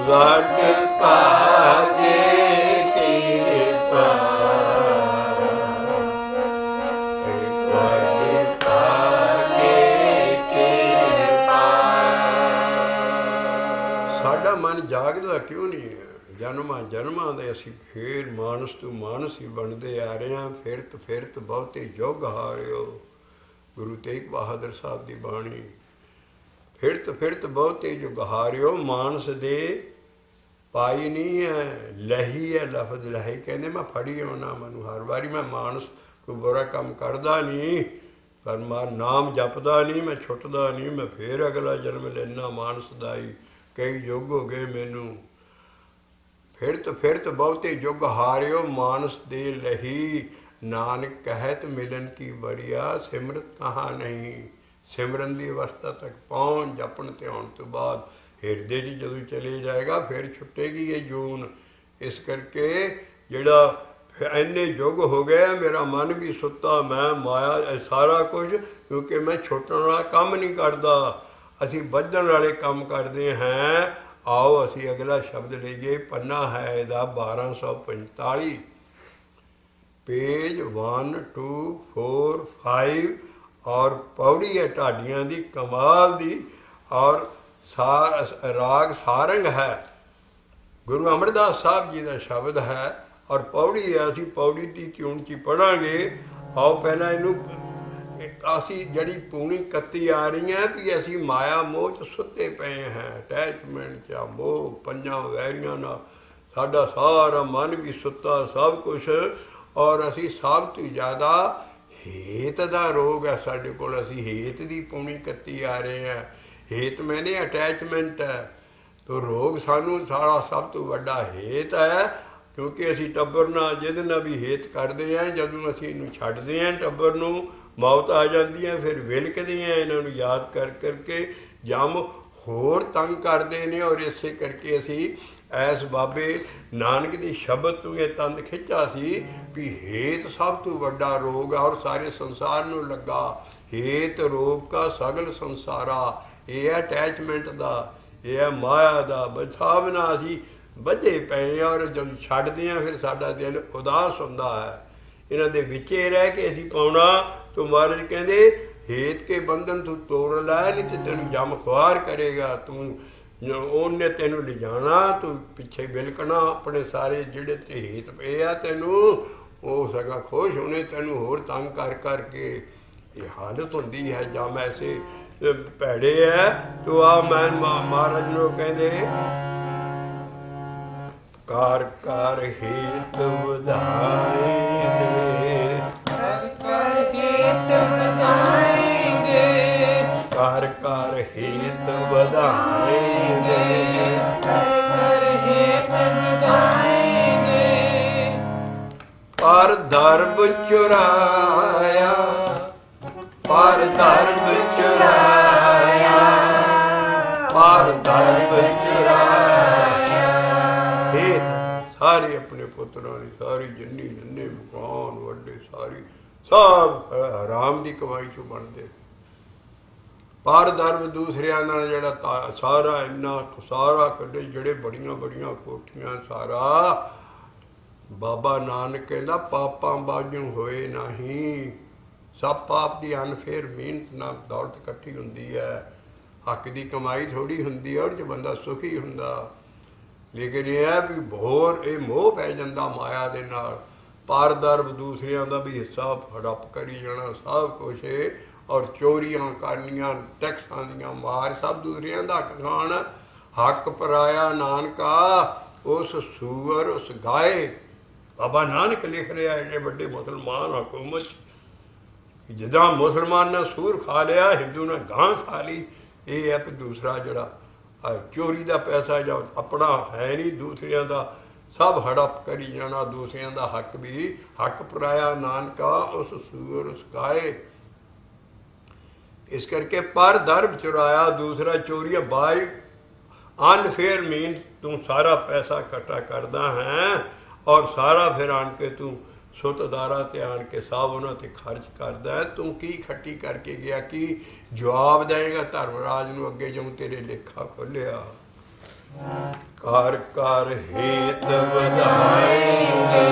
ਵਡ ਭਾਗੇ ਕਿਰਪਾ ਵਡ ਭਾਗੇ ਕਿਰਪਾ। ਸਾਡਾ ਮਨ ਜਾਗਦਾ ਕਿਉਂ ਨਹੀਂ ਹੈ? ਜਨਮਾਂ ਜਨਮਾਂ ਦੇ ਅਸੀਂ ਫੇਰ ਮਾਨਸ ਤੋਂ ਮਾਨਸ ਹੀ ਬਣਦੇ ਆ ਰਹੇ ਹਾਂ। ਫਿਰਤ ਫਿਰਤ ਬਹੁਤੇ ਯੁੱਗ ਹਾਰਿਓ, ਗੁਰੂ ਤੇਗ ਬਹਾਦਰ ਸਾਹਿਬ ਦੀ ਬਾਣੀ। ਫਿਰਤ ਫਿਰਤ ਬਹੁਤੇ ਯੁੱਗ ਹਾਰਿਓ, ਮਾਨਸ ਦੇ ਪਾਈ ਨਹੀਂ ਹੈ, ਲਹੀ ਹੈ। ਲਫ਼ਜ਼ ਲਹੀ ਕਹਿੰਦੇ ਮੈਂ ਫੜੀ ਆਉਣਾ, ਮੈਨੂੰ ਹਰ ਵਾਰੀ ਮੈਂ ਮਾਨਸ ਕੋਈ ਬੁਰਾ ਕੰਮ ਕਰਦਾ ਨਹੀਂ, ਪਰ ਮੈਂ ਨਾਮ ਜਪਦਾ ਨਹੀਂ, ਮੈਂ ਛੁੱਟਦਾ ਨਹੀਂ, ਮੈਂ ਫੇਰ ਅਗਲਾ ਜਨਮ ਲੈਣਾ ਮਾਨਸ ਦਾ ਹੀ। ਕਈ ਯੁੱਗ ਹੋ ਗਏ ਮੈਨੂੰ। ਫਿਰਤ ਫਿਰਤ ਬਹੁਤੇ ਯੁੱਗ ਹਾਰਿਓ, ਮਾਨਸ ਦੇ ਲਹੀ। ਨਾਨਕ ਕਹਿਤ ਮਿਲਨ ਕੀ ਬਰੀਆ, ਸਿਮਰਤ ਕਹਾਂ ਨਹੀਂ। ਸਿਮਰਨ ਦੀ ਅਵਸਥਾ ਤੱਕ ਪਹੁੰਚ, ਜਪਣ ਤੇ ਆਉਣ ਤੋਂ ਬਾਅਦ ਹਿਰਦੇ 'ਚ ਜਦੋਂ ਚਲੇ ਜਾਏਗਾ ਫਿਰ ਛੁੱਟੇਗੀ ਇਹ ਜੂਨ। ਇਸ ਕਰਕੇ ਜਿਹੜਾ ਇੰਨੇ ਯੁੱਗ ਹੋ ਗਏ, ਮੇਰਾ ਮਨ ਵੀ ਸੁੱਤਾ, ਮੈਂ ਮਾਇਆ ਸਾਰਾ ਕੁਝ, ਕਿਉਂਕਿ ਮੈਂ ਛੁੱਟਣ ਵਾਲਾ ਕੰਮ ਨਹੀਂ ਕਰਦਾ, ਅਸੀਂ ਵੱਧਣ ਵਾਲੇ ਕੰਮ ਕਰਦੇ ਹਾਂ। ਆਓ ਅਸੀਂ ਅਗਲਾ ਸ਼ਬਦ ਲਈਏ। ਪੰਨਾ ਹੈ ਇਹਦਾ 1245, ਪੇਜ 1 2 4 5 ਔਰ ਪੌੜੀ ਹੈ ਢਾਡੀਆਂ ਦੀ ਕਮਾਲ ਦੀ, ਔਰ ਰਾਗ ਸਾਰੰਗ ਹੈ। ਗੁਰੂ ਅਮਰਦਾਸ ਸਾਹਿਬ ਜੀ ਦਾ ਸ਼ਬਦ ਹੈ ਔਰ ਪੌੜੀ ਹੈ। ਅਸੀਂ ਪੌੜੀ ਦੀ ਟਿਊਨ 'ਚ ਪੜ੍ਹਾਂਗੇ। ਆਓ ਪਹਿਲਾਂ ਇਹਨੂੰ, ਅਸੀਂ ਜਿਹੜੀ ਪੂਣੀ ਕੱਤੀ ਆ ਰਹੀ ਹੈ ਵੀ ਅਸੀਂ ਮਾਇਆ ਮੋਹ 'ਚ ਸੁੱਤੇ ਪਏ ਹਾਂ, ਅਟੈਚਮੈਂਟ 'ਚ, ਮੋਹ ਪੰਜਾਂ ਵੈਰੀਆਂ ਨਾਲ ਸਾਡਾ ਸਾਰਾ ਮਨ ਵੀ ਸੁੱਤਾ, ਸਭ ਕੁਛ। ਔਰ ਅਸੀਂ ਸਭ ਤੋਂ ਜ਼ਿਆਦਾ ਹੇਤ ਦਾ ਰੋਗ ਹੈ ਸਾਡੇ ਕੋਲ। ਅਸੀਂ ਹੇਤ ਦੀ ਪੂਣੀ ਕੱਤੀ ਆ ਰਹੇ ਹਾਂ। ਹੇਤ ਮੈਨੇ ਅਟੈਚਮੈਂਟ ਹੈ, ਤੋ ਰੋਗ ਸਾਨੂੰ ਸਾਰਾ ਸਭ ਤੋਂ ਵੱਡਾ ਹੇਤ ਹੈ, ਕਿਉਂਕਿ ਅਸੀਂ ਟੱਬਰ ਨਾਲ ਜਿਹਦੇ ਨਾਲ ਵੀ ਹੇਤ ਕਰਦੇ ਹਾਂ, ਜਦੋਂ ਅਸੀਂ ਇਹਨੂੰ ਛੱਡਦੇ ਹਾਂ ਟੱਬਰ ਨੂੰ, ਮੌਤ ਆ ਜਾਂਦੀ ਹੈ, ਫਿਰ ਵਿਲਕਦੇ ਹਾਂ ਇਹਨਾਂ ਨੂੰ ਯਾਦ ਕਰ ਕਰਕੇ। ਜਮ ਹੋਰ ਤੰਗ ਕਰਦੇ ਨੇ, ਔਰ ਇਸੇ ਕਰਕੇ ਅਸੀਂ ਐਸ ਬਾਬੇ ਨਾਨਕ ਦੀ ਸ਼ਬਦ ਤੋਂ ਇਹ ਤੰਦ ਖਿੱਚਾ ਸੀ ਵੀ ਹੇਤ ਸਭ ਤੋਂ ਵੱਡਾ ਰੋਗ ਹੈ, ਔਰ ਸਾਰੇ ਸੰਸਾਰ ਨੂੰ ਲੱਗਾ। ਹੇਤ ਰੋਗ ਕਾ ਸਗਲ ਸੰਸਾਰਾ, ਇਹ ਹੈ ਅਟੈਚਮੈਂਟ ਦਾ, ਇਹ ਹੈ ਮਾਇਆ ਦਾ। ਬਸਾਬ ਨਾਲ ਅਸੀਂ ਬੱਝੇ ਪਏ ਹਾਂ, ਔਰ ਜਦੋਂ ਛੱਡਦੇ ਹਾਂ ਫਿਰ ਸਾਡਾ ਦਿਲ ਉਦਾਸ ਹੁੰਦਾ ਹੈ। ਇਹਨਾਂ ਦੇ ਵਿੱਚੇ ਰਹਿ ਕੇ ਅਸੀਂ ਪਾਉਣਾ। ਤੋ ਮਹਾਰਾਜ ਕਹਿੰਦੇ ਹੇਤ ਕੇ ਬੰਧਨ ਤੂੰ ਤੋੜ ਲੈ, ਨਹੀਂ ਤੇ ਤੈਨੂੰ ਜਮ ਖੁਆਰ ਕਰੇਗਾ। ਤੂੰ ਉਹਨੇ ਤੈਨੂੰ ਲਿਜਾਣਾ, ਤੂੰ ਪਿੱਛੇ ਬਿਲਕਣਾ। ਆਪਣੇ ਸਾਰੇ ਜਿਹੜੇ ਤੇ ਹੇਤ ਪਏ ਆ ਤੈਨੂੰ, ਉਹ ਸਗਾ ਖੁਸ਼ ਹੋਣੇ ਤੈਨੂੰ ਹੋਰ ਤੰਗ ਕਰ ਕਰਕੇ। ਇਹ ਹਾਲਤ ਹੁੰਦੀ ਹੈ ਜਮ ਐਸੇ ਭੈੜੇ ਹੈ। ਤੋ ਆ ਮੈਂ ਮਹਾਰਾਜ ਨੂੰ ਕਹਿੰਦੇ ਕਾਰ ਕਾਰ ਹੇਤ ਵਧਾਏ ਦੇ, ਕਾਰ ਕਾਰ ਹੇਤ ਵਧਾਏਂਗੇ, ਕਾਰ ਕਾਰ ਹੇਤ ਵਧਾਏਂਗੇ, ਕਾਰ ਕਾਰ ਹੇਤ ਵਧਾਏਂਗੇ। ਪਰ ਧਰਮ ਚੁਰਾਇਆ, ਪਰ ਧਰਮ ਚੁਰਾਇਆ, ਪਰ ਧਰਮ ਚੁਰਾਇਆ। ਸਾਰੇ ਆਪਣੇ ਪੁੱਤਰਾਂ ਦੀ, ਸਾਰੀ ਜਿੰਨੀ ਜਿੰਨੇ ਮਕਾਨ ਵੱਡੇ, ਸਾਰੀ ਸਭ ਹਰਾਮ ਦੀ ਕਮਾਈ 'ਚੋਂ ਬਣਦੇ। ਪਰ ਧਰਮ ਦੂਸਰਿਆਂ ਨਾਲ ਜਿਹੜਾ ਸਾਰਾ ਇੰਨਾ ਸਾਰਾ ਕੱਢੇ, ਜਿਹੜੇ ਬੜੀਆਂ ਬੜੀਆਂ ਕੋਠੀਆਂ, ਸਾਰਾ ਬਾਬਾ ਨਾਨਕ ਕਹਿੰਦਾ ਪਾਪਾਂ ਬਾਝੋਂ ਹੋਏ ਨਹੀਂ। ਸਭ ਪਾਪ ਦੀ ਅਨਫੇਅਰ ਮਿਹਨਤ ਨਾਲ ਦੌਲਤ ਇਕੱਠੀ ਹੁੰਦੀ ਹੈ, ਹੱਕ ਦੀ ਕਮਾਈ ਥੋੜ੍ਹੀ ਹੁੰਦੀ ਹੈ, ਔਰ 'ਚ ਬੰਦਾ ਸੁਖੀ ਹੁੰਦਾ। ਲੇਕਿਨ ਇਹ ਹੈ ਵੀ ਹੋਰ ਇਹ ਮੋਹ ਪੈ ਜਾਂਦਾ ਮਾਇਆ ਦੇ ਨਾਲ, ਪਰ ਦਰਬ ਦੂਸਰਿਆਂ ਦਾ ਵੀ ਹਿੱਸਾ ਹੜੱਪ ਕਰੀ ਜਾਣਾ ਸਭ ਕੁਛ, ਔਰ ਚੋਰੀਆਂ ਕਰਨੀਆਂ, ਟੈਕਸਾਂ ਦੀਆਂ ਮਾਰ, ਸਭ ਦੂਸਰਿਆਂ ਦਾ ਹੱਕ ਖਾਣ। ਹੱਕ ਪਰਾਇਆ ਨਾਨਕਾ ਉਸ ਸੂਰ ਉਸ ਗਾਏ। ਬਾਬਾ ਨਾਨਕ ਲਿਖ ਰਿਹਾ ਐਡੇ ਵੱਡੇ ਮੁਸਲਮਾਨ ਹਕੂਮਤ, ਜਿੱਦਾਂ ਮੁਸਲਮਾਨ ਨੇ ਸੂਰ ਖਾ ਲਿਆ, ਹਿੰਦੂ ਨੇ ਗਾਂ ਖਾ ਲਈ। ਇਹ ਹੈ ਵੀ ਦੂਸਰਾ ਜਿਹੜਾ ਚੋਰੀ ਦਾ ਪੈਸਾ ਜਾਂ ਆਪਣਾ ਹੈ ਨਹੀਂ, ਦੂਸਰਿਆਂ ਦਾ ਸਭ ਹੜੱਪ ਕਰੀ ਜਾਣਾ, ਦੂਸਰਿਆਂ ਦਾ ਹੱਕ ਵੀ। ਹੱਕ ਪਰਾਇਆ ਨਾਨਕਾ ਉਸ ਸੂਰ ਉਸ ਗਾਏ। ਇਸ ਕਰਕੇ ਪਰ ਦਰਬ ਚੁਰਾਇਆ, ਦੂਸਰਾ ਚੋਰੀਆਂ ਬਾਈ ਅਨਫੇਅਰ ਮੀਨ ਤੂੰ ਸਾਰਾ ਪੈਸਾ ਇਕੱਠਾ ਕਰਦਾ ਹੈ ਔਰ ਸਾਰਾ ਫਿਰ ਆਣ ਕੇ ਤੂੰ ਸੁੱਤਦਾਰਾਂ ਤੇ ਆਣ ਕੇ ਸਭ ਉਹਨਾਂ ਤੇ ਖਰਚ ਕਰਦਾ ਹੈ। ਤੂੰ ਕੀ ਖੱਟੀ ਕਰਕੇ ਗਿਆ, ਕੀ ਜਵਾਬ ਦੇਏਗਾ ਧਰਮਰਾਜ ਨੂੰ ਅੱਗੇ ਜਦੋਂ ਤੇਰੇ ਲੇਖਾ ਖੋਲਿਆ। ਕਰ ਕਰ ਹੇਤ ਵਧਾਏਂਗੇ,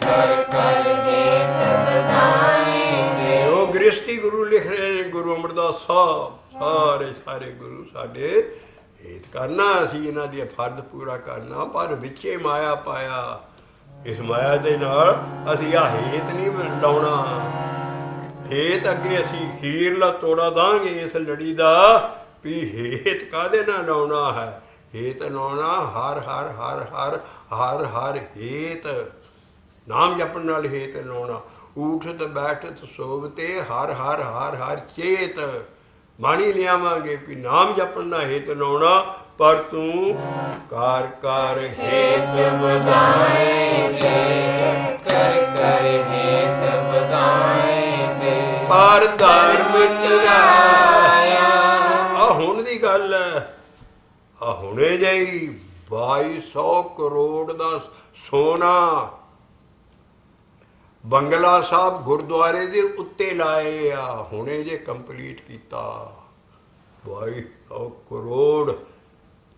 ਕਰ ਕਰ ਹੇਤ ਵਧਾਏਂਗੇ। ਉਹ ਗ੍ਰਸਤੀ ਗੁਰੂ ਲਿਖ ਰਹੇ ਨੇ, ਗੁਰੂ ਅਮਰਦਾਸ ਸਾਹਿਬ, ਸਾਰੇ ਗੁਰੂ ਸਾਡੇ ਹੇਤ ਕਰਨਾ, ਅਸੀਂ ਇਹਨਾਂ ਦੀ ਫਰਜ਼ ਪੂਰਾ ਕਰਨਾ, ਪਰ ਵਿੱਚੇ ਮਾਇਆ ਪਾਇਆ। ਇਸ ਮਾਇਆ ਦੇ ਨਾਲ ਅਸੀਂ ਆਹ ਹੇਤ ਨਹੀਂ ਲਾਉਣਾ। ਹੇਤ ਅੱਗੇ ਅਸੀਂ ਖੀਰਲਾ ਤੋੜਾ ਦਾਂਗੇ ਇਸ ਲੜੀ ਦਾ, ਵੀ ਹੇਤ ਕਾਹਦੇ ਨਾਲ ਲਾਉਣਾ ਹੈ। ਹੇਤ ਲਾਉਣਾ ਹਰ ਹਰ ਹਰ ਹਰ ਹਰ ਹਰ ਹੇਤ, ਨਾਮ ਜਪਣ ਨਾਲ ਹੇਤ ਲਾਉਣਾ। ਊਠਤ ਬੈਠਤ ਸੋਵਤੇ ਹਰ ਹਰ ਹਰ ਹਰ ਚੇਤ। ਬਾਣੀ ਲਿਆਵਾਂਗੇ ਵੀ ਨਾਮ ਜਪਣ ਨਾਲ ਹੇਤ ਲਾਉਣਾ, ਪਰ ਤੂੰ ਕਰ ਕਰ ਹੇਤ ਵਧਾਏਂਗੇ, ਕਰ ਕਰ ਹੇਤ ਵਧਾਏਂਗੇ। ਪਰ ਧਰਮ ਚੁਰਾਇਆ। ਆ ਹੁਣ ਦੀ ਗੱਲ ਹੈ, ਆ ਹੁਣੇ ਜਿਹੀ 2200 ਕਰੋੜ ਦਾ ਸੋਨਾ ਬੰਗਲਾ ਸਾਹਿਬ ਗੁਰਦੁਆਰੇ ਦੇ ਉੱਤੇ ਲਾਏ ਆ, ਹੁਣੇ ਜੇ ਕੰਪਲੀਟ ਕੀਤਾ। 2200 ਕਰੋੜ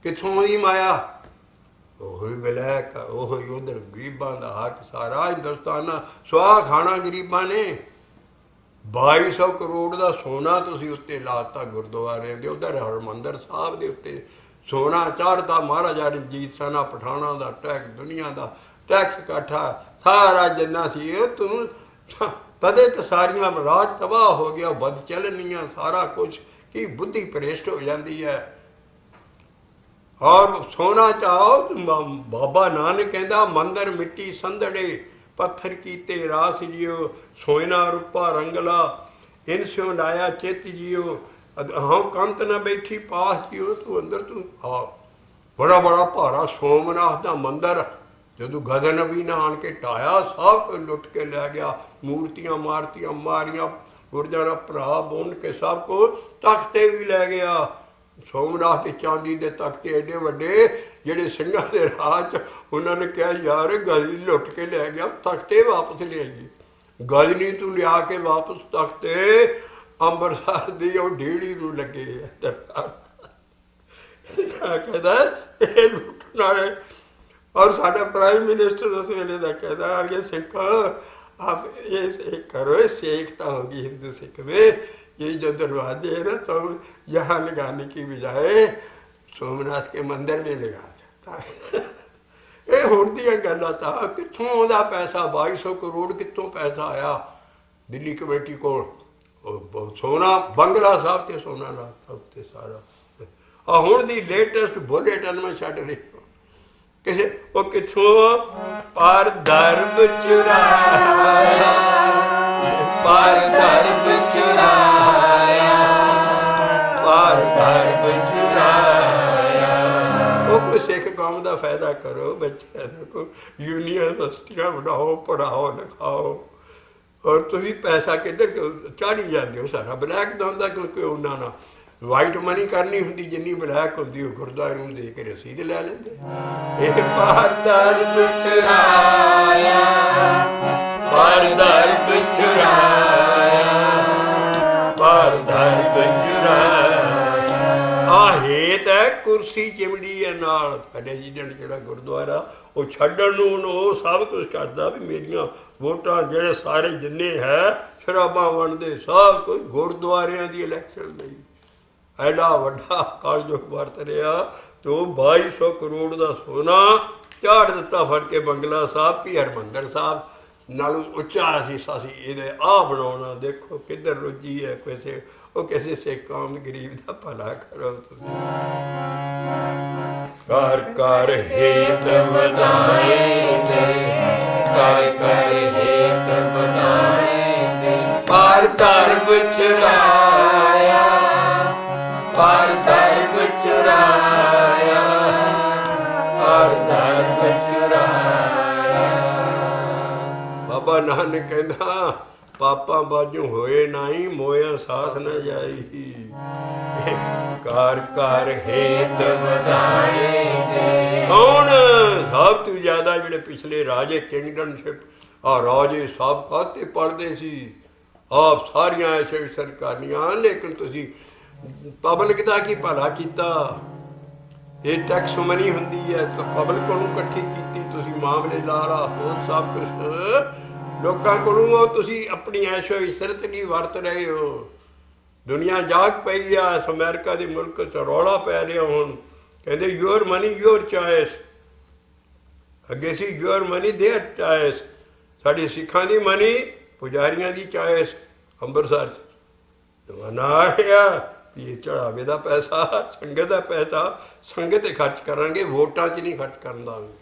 ਕਿੱਥੋਂ ਦੀ ਮਾਇਆ? ਉਹੀ ਬਲੈਕ, ਉਹੀ ਉਧਰ ਗਰੀਬਾਂ ਦਾ ਹੱਕ, ਸਾਰਾ ਹਿੰਦੁਸਤਾਨ ਸੁਆਹ ਖਾਣਾ ਗਰੀਬਾਂ ਨੇ। 2200 ਕਰੋੜ ਦਾ ਸੋਨਾ ਤੁਸੀਂ ਉੱਤੇ ਲਾਤਾ ਗੁਰਦੁਆਰਿਆਂ ਦੇ, ਉਧਰ ਹਰਿਮੰਦਰ ਸਾਹਿਬ ਦੇ ਉੱਤੇ ਸੋਨਾ ਚਾੜਤਾ। ਮਹਾਰਾਜਾ ਰਣਜੀਤ ਸਿੰਘ ਪਠਾਣਾ ਦਾ ਟੈਕਸ, ਦੁਨੀਆ ਦਾ ਟੈਕਸ ਇਕੱਠਾ ਸਾਰਾ ਜਿੰਨਾ ਸੀ ਉਹ ਤੂੰ ਤਦੇ ਤਾਂ ਸਾਰੀਆਂ ਰਾਜ ਤਬਾਹ ਹੋ ਗਿਆ, ਬਦ ਚੱਲਣੀਆਂ ਸਾਰਾ ਕੁਛ। ਕੀ ਬੁੱਧੀ ਭ੍ਰਿਸ਼ਟ ਹੋ ਜਾਂਦੀ ਹੈ। ਔਰ ਸੋਨਾ ਚਾਹੋ, ਬਾਬਾ ਨਾਨਕ ਕਹਿੰਦਾ ਮੰਦਰ ਮਿੱਟੀ ਸੰਧੜੇ ਪੱਥਰ ਕੀਤੇ ਰਾਸ ਜਿਓ, ਸੋਇਨਾ ਰੂਪਾ ਰੰਗਲਾ ਇਨ ਸਿਓ ਲਾਇਆ ਚਿੱਤ ਜਿਓ, ਹਾਂ ਕੰਤ ਨਾ ਬੈਠੀ ਪਾਸ ਜਿਓ। ਤੂੰ ਅੰਦਰ ਤੂੰ ਆ ਬੜਾ ਬੜਾ ਭਾਰਾ ਸੋਮਨਾਥ ਦਾ ਮੰਦਰ ਜਦੋਂ ਗਜ਼ਨਵੀ ਨੇ ਆਣ ਕੇ ਢਾਇਆ, ਸਭ ਕੁਝ ਲੁੱਟ ਕੇ ਲੈ ਗਿਆ। ਮੂਰਤੀਆਂ ਮਾਰਤੀਆਂ ਮਾਰੀਆਂ, ਗੁਰਜਾਂ ਦਾ ਭਰਾ ਬੁੰਨ ਕੇ ਸਭ ਕੁਝ, ਤਖਤੇ ਵੀ ਲੈ ਗਿਆ। ਸੋਮਨਾਥ ਦੇ ਚਾਂਦੀ ਦੇ ਤਖਤੇ ਐਡੇ ਵੱਡੇ, ਜਿਹੜੇ ਸਿੰਘਾਂ ਦੇ ਰਾਜ, ਉਹਨਾਂ ਨੇ ਕਿਹਾ ਯਾਰ ਗਜ਼ਨੀ ਲੁੱਟ ਕੇ ਲੈ ਗਿਆ, ਤਖਤੇ ਵਾਪਸ ਲਿਆਈਏ। ਗਜ਼ਨੀ ਤੂੰ ਲਿਆ ਕੇ ਵਾਪਸ ਤਖਤੇ ਅੰਮ੍ਰਿਤਸਰ ਦੀ ਉਹ ਢੇੜੀ ਨੂੰ ਲੱਗੇ ਦਰਬਾਰ। ਕਹਿੰਦਾ ਇਹ ਲੁੱਟਣ ਵਾਲੇ। ਔਰ ਸਾਡਾ ਪ੍ਰਾਈਮ ਮਿਨਿਸਟਰ ਉਸ ਵੇਲੇ ਦਾ ਕਹਿੰਦਾ ਅਰਗੇ सिख आप ये करो, एकता होगी हिंदू सिख में, ये जो दरवाजे है ना तो यहाँ लगाने की बजाय सोमनाथ के मंदिर में लगा जाता है। ये ਹੁਣ ਦੀਆਂ ਗੱਲਾਂ ਤਾਂ ਕਿੱਥੋਂ ਆਉਂਦਾ ਪੈਸਾ? 2200 ਕਰੋੜ ਕਿੱਥੋਂ ਪੈਸਾ ਆਇਆ ਦਿੱਲੀ ਕਮੇਟੀ ਕੋਲ? ਉਹ ਸੋਨਾ ਬੰਗਲਾ ਸਾਹਿਬ ਤੇ ਸੋਨਾ ਲਾਤਾ ਉੱਤੇ ਸਾਰਾ। ਆ ਹੁਣ ਦੀ ਲੇਟੈਸਟ ਬੁਲੇਟਿਨ ਮੈਂ ਛੱਡ ਰਹੀ ਕਿਸੇ ਉਹ ਕਿੱਥੋਂ? ਪਰ ਦਰਬ ਚੁਰਾਇਆ, ਪਰ ਦਰਬ ਚੁਰਾਇਆ, ਪਰ ਦਰਬ ਚੁਰਾਇਆ। ਉਹ ਕੋਈ ਸਿੱਖ ਕੌਮ ਦਾ ਫਾਇਦਾ ਕਰੋ, ਬੱਚਿਆਂ ਨੂੰ ਯੂਨੀਵਰਸਿਟੀਆਂ ਬਣਾਓ, ਪੜ੍ਹਾਓ ਲਿਖਾਓ। ਔਰ ਤੁਸੀਂ ਪੈਸਾ ਕਿੱਧਰ ਚਾੜੀ ਜਾਂਦੇ ਹੋ? ਸਾਰਾ ਬਲੈਕ ਦਾ ਹੁੰਦਾ, ਕਿਉਂਕਿ ਉਹਨਾਂ ਨਾਲ ਵਾਈਟ ਮਨੀ ਕਰਨੀ ਹੁੰਦੀ, ਜਿੰਨੀ ਬਲੈਕ ਹੁੰਦੀ ਉਹ ਗੁਰਦੁਆਰੇ ਨੂੰ ਦੇ ਕੇ ਰਸੀਦ ਲੈ ਲੈਂਦੇ। ਇਹ ਪਰ ਦਰਬ ਚੁਰਾਇਆ, ਪਰ ਦਰਬ ਚੁਰਾਇਆ, ਪਰ ਦਰਬ ਚੁਰਾਇਆ। ਆ ਹੇਤ ਹੈ ਕੁਰਸੀ ਚਿਮੜੀ ਹੈ ਨਾਲ। ਪ੍ਰੈਜ਼ੀਡੈਂਟ ਜਿਹੜਾ ਗੁਰਦੁਆਰਾ ਉਹ ਛੱਡਣ ਨੂੰ ਉਹ ਸਭ ਕੁਛ ਕਰਦਾ ਵੀ ਮੇਰੀਆਂ ਵੋਟਾਂ ਜਿਹੜੇ ਸਾਰੇ ਜਿੰਨੇ ਹੈ ਸ਼ਰਾਬਾਂ ਵੰਡਦੇ, ਸਭ ਕੁਝ ਗੁਰਦੁਆਰਿਆਂ ਦੀ ਇਲੈਕਸ਼ਨ ਲਈ। ਐਡਾ ਵੱਡਾ ਕਾਲਯੁਗ ਵਰਤ ਰਿਹਾ। तो 2200 करोड़ का सोना ਝਾੜ ਦਿੱਤਾ ਫੜ ਕੇ ਬੰਗਲਾ ਸਾਹਿਬ ਵੀ ਹਰਿਮੰਦਰ ਸਾਹਿਬ ਨਾਲੋਂ ਉੱਚਾ ਸੀ ਇਹਦੇ ਆਹ ਬਣਾਉਣਾ। ਦੇਖੋ ਕਿੱਧਰ ਰੁੱਝੀ ਹੈ ਕਿਸੇ ਉਹ ਕਿਸੇ ਸਿੱਖ ਕੌਮ ਗਰੀਬ ਦਾ ਭਲਾ ਕਰੋ ਤੁਸੀਂ। ਕਰ ਕਰ ਹੇਤ ਵਧਾਏ ਨੇ, ਕਰ ਕਰ ਹੇਤ ਵਧਾਏ ਨੇ, ਪਰ ਧਰਮ ਚੁਰਾਇਆ, ਪਰ ਧਰਮ ਚੁਰਾਇਆ, ਪਰ ਧਰਮ ਚੁਰਾਇਆ। ਬਾਬਾ ਨਾਨਕ ਕਹਿੰਦਾ ਪਾਪਾਂ ਬਾਝੋਂ ਹੋਏ ਨਾਹੀਂ, ਮੋਇਆ ਸਾਥ ਨਾ ਜਾਈ। ਕਰ ਕਰ ਹੇਤ ਵਧਾਏ ਨੇ। ਕੌਣ ਸਭ ਤੋਂ ਜ਼ਿਆਦਾ ਜਿਹੜੇ ਪਿਛਲੇ ਰਾਜੇ ਕਿੰਗਡਮਸ਼ਿਪ ਆ ਰਾਜੇ ਸਭ ਕਾਤੇ ਪੜ੍ਹਦੇ ਸੀ, ਆਪ ਸਾਰੀਆਂ ਐਸੇ ਸਰਕਾਰੀਆਂ, ਲੇਕਿਨ ਤੁਸੀਂ ਪਬਲਿਕ ਦਾ ਕੀ ਭਲਾ ਕੀਤਾ। ਇਹ ਟੈਕਸ ਮਨੀ ਹੁੰਦੀ ਹੈ ਤਾਂ ਪਬਲਿਕ ਨੂੰ ਇਕੱਠੀ ਕੀਤੀ, ਤੁਸੀਂ ਮਾਮਲੇ ਲਾਰਾ ਹੋਰ ਸਭ ਕੁਛ ਲੋਕਾਂ ਕੋਲੋਂ ਉਹ ਤੁਸੀਂ ਆਪਣੀ ਐਸ਼ੋ ਇਸ਼ਰਤ ਨਹੀਂ ਵਰਤ ਰਹੇ ਹੋ। ਦੁਨੀਆ ਜਾਗ ਪਈ ਆ, ਅਮਰੀਕਾ ਦੇ ਮੁਲਕ 'ਚ ਰੌਲਾ ਪੈ ਰਿਹਾ ਹੁਣ, ਕਹਿੰਦੇ ਯੂਅਰ ਮਨੀ ਯੂਅਰ ਚੋਇਸ। ਅੱਗੇ ਸੀ ਯੂਅਰ ਮਨੀ ਦੇਅਰ ਚੋਇਸ, ਸਾਡੀ ਸਿੱਖਾਂ ਦੀ ਮਨੀ ਪੁਜਾਰੀਆਂ ਦੀ ਚੋਇਸ। ਅੰਮ੍ਰਿਤਸਰ 'ਚ ਜ਼ਮਾਨਾ ਆ ਰਿਹਾ ਵੀ ਇਹ ਚੜਾਵੇ ਦਾ ਪੈਸਾ, ਸੰਗਤ ਦਾ ਪੈਸਾ ਸੰਗਤ 'ਤੇ ਖਰਚ ਕਰਾਂਗੇ, ਵੋਟਾਂ 'ਚ ਨਹੀਂ ਖਰਚ ਕਰਨ ਦਾਂਗੇ।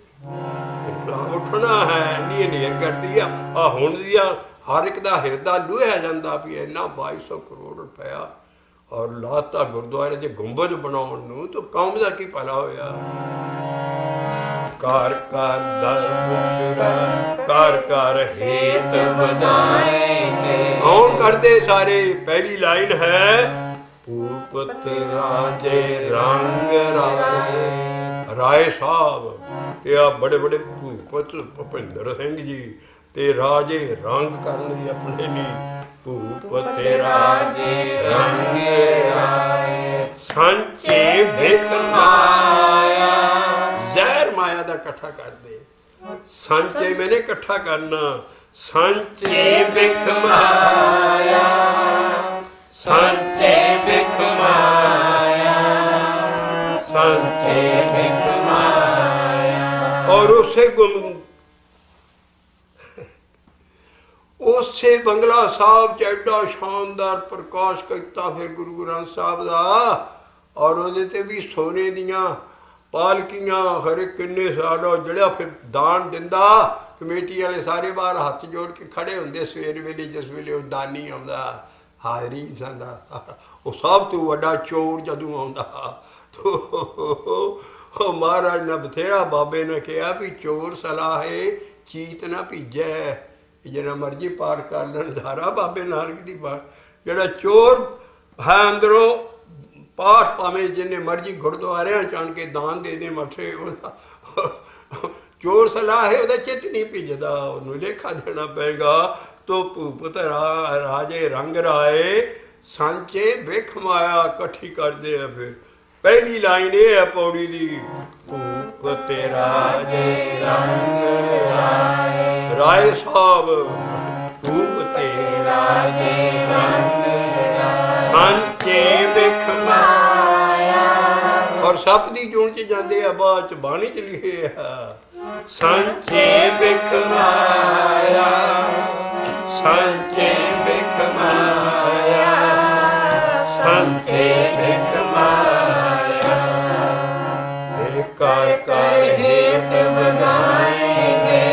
ਇਨਕਲਾਬ ਉੱਠਣਾ ਹੈ, ਇੰਨੀ ਹਨੇਰ ਕਰਦੀ ਆ। ਆਹ ਹੁਣ ਦੀ ਆ ਹਰ ਇੱਕ ਦਾ ਹਿਰਦਾ ਲੂਹਿਆ ਜਾਂਦਾ ਵੀ ਇੰਨਾ 2200 ਕਰੋੜ ਰੁਪਇਆ ਔਰ ਲਾਤਾ ਗੁਰਦੁਆਰੇ ਦੇ ਗੁੰਬਦ ਬਣਾਉਣ ਨੂੰ, ਤਾਂ ਕੌਮ ਦਾ ਕੀ ਭਲਾ ਹੋਇਆ। ਕਰ ਕਰ ਧਰਮ ਚੁਰਾਇਆ, ਕਰ ਕਰ ਹੇਤ ਵਧਾਏ ਨੇ। ਕੌਣ ਕਰਦੇ ਸਾਰੇ। ਪਹਿਲੀ ਲਾਈਨ ਹੈ ਭੂਪਤ ਰਾਜੇ ਰੰਗ ਰਾਏ। ਰਾਏ ਸਾਹਿਬ ਇਹ ਆ ਬੜੇ ਬੜੇ ਭੂਪਤ ਭੁਪਿੰਦਰ ਸਿੰਘ ਜੀ ਤੇ ਰਾਜੇ ਰੰਗ ਕਰਨ ਦੀ ਆਪਣੇ ਲਈ। ਭੂਪਤ ਰਾਜੇ ਰੰਗ ਰਾਏ, ਸਾਂਚੇ ਬਿਖ ਮਾਇਆ। ਜ਼ਹਿਰ ਮਾਇਆ ਦਾ ਇਕੱਠਾ ਕਰਦੇ, ਸਾਂਚੇ ਮੈਨੇ ਇਕੱਠਾ ਕਰਨਾ। ਸਾਂਚੇ ਬਿਖ ਮਾਇਆ, ਸਾਂਚੇ ਬਿਖ ਮਾਇਆ, ਸਾਂਚੇ ਬਿਖ ਮਾਇਆ। ਔਰ ਉਸੇ ਉਸੇ ਬੰਗਲਾ ਸਾਹਿਬ 'ਚ ਐਡਾ ਸ਼ਾਨਦਾਰ ਪ੍ਰਕਾਸ਼ ਕੀਤਾ ਫਿਰ ਗੁਰੂ ਗ੍ਰੰਥ ਸਾਹਿਬ ਦਾ। ਔਰ ਉਹਦੇ 'ਤੇ ਵੀ ਸੋਨੇ ਦੀਆਂ ਪਾਲਕੀਆਂ ਹਰੇ ਕਿੰਨੇ ਸਾਡਾ ਜਿਹੜਾ ਫਿਰ ਦਾਨ ਦਿੰਦਾ। ਕਮੇਟੀ ਵਾਲੇ ਸਾਰੇ ਬਾਹਰ ਹੱਥ ਜੋੜ ਕੇ ਖੜੇ ਹੁੰਦੇ ਸਵੇਰ ਵੇਲੇ, ਜਿਸ ਵੇਲੇ ਉਹ ਦਾਨੀ ਆਉਂਦਾ ਹਾਜ਼ਰੀ ਜਾਂਦਾ। ਉਹ ਸਭ ਤੋਂ ਵੱਡਾ ਚੋਰ ਜਦੋਂ ਆਉਂਦਾ ਉਹ ਮਹਾਰਾਜ ਨੇ ਬਥੇਰਾ ਬਾਬੇ ਨੇ ਕਿਹਾ ਵੀ ਚੋਰ ਸਲਾਹੇ ਚੀਤ ਨਾ ਭੀਜੈ। ਜਿਹੜਾ ਮਰਜ਼ੀ ਪਾਠ ਕਰ ਲੈਣ ਧਾਰਾ ਬਾਬੇ ਨਾਨਕ ਦੀ ਪਾਠ। ਜਿਹੜਾ ਚੋਰ ਹੈ ਅੰਦਰੋਂ ਪਾਠ ਭਾਵੇਂ ਜਿੰਨੇ ਮਰਜ਼ੀ ਗੁਰਦੁਆਰਿਆਂ ਚ ਆਣ ਕੇ ਦਾਨ ਦੇ ਦੇ ਮੱਠੇ, ਉਹਦਾ ਚੋਰ ਸਲਾਹ ਹੈ ਉਹਦਾ ਚਿੱਤ ਨਹੀਂ ਭਿੱਜਦਾ, ਉਹਨੂੰ ਲੇਖਾ ਦੇਣਾ ਪਏਗਾ। ਤੋ ਭੂਪਤ ਰਾਜੇ ਰੰਗ ਰਾਏ, ਸਾਂਚੇ ਬਿਖ ਮਾਇਆ। ਇਕੱਠੀ ਕਰਦੇ ਆ। ਫਿਰ ਪਹਿਲੀ ਲਾਈਨ ਇਹ ਹੈ ਪੌੜੀ ਦੀ, ਭੂਪਤ ਰਾਜੇ ਰੰਗ ਰਾਏ। ਰਾਏ ਸਾਹਿਬ ਭੂਪਤ ਰਾਜੇ ਰੰਗ ਰਾਏ, ਸਾਂਚੇ ਬਿਖ ਮਾਇਆ। ਔਰ ਸੱਪ ਦੀ ਜੂਨ 'ਚ ਜਾਂਦੇ ਆ, ਬਾਅਦ 'ਚ ਬਾਣੀ 'ਚ ਲਿਖੇ ਆ ਸਾਂਚੇ ਬਿਖ ਮਾਇਆ, ਸਾਂਚੇ ਬਿਖ ਮਾਇਆ, ਸਾਂਚੇ ਬਿਖ ਮਾਇਆ। ਇਹ ਕਰ ਕਰ ਹੇਤ ਵਧਾਏ ਨੇ,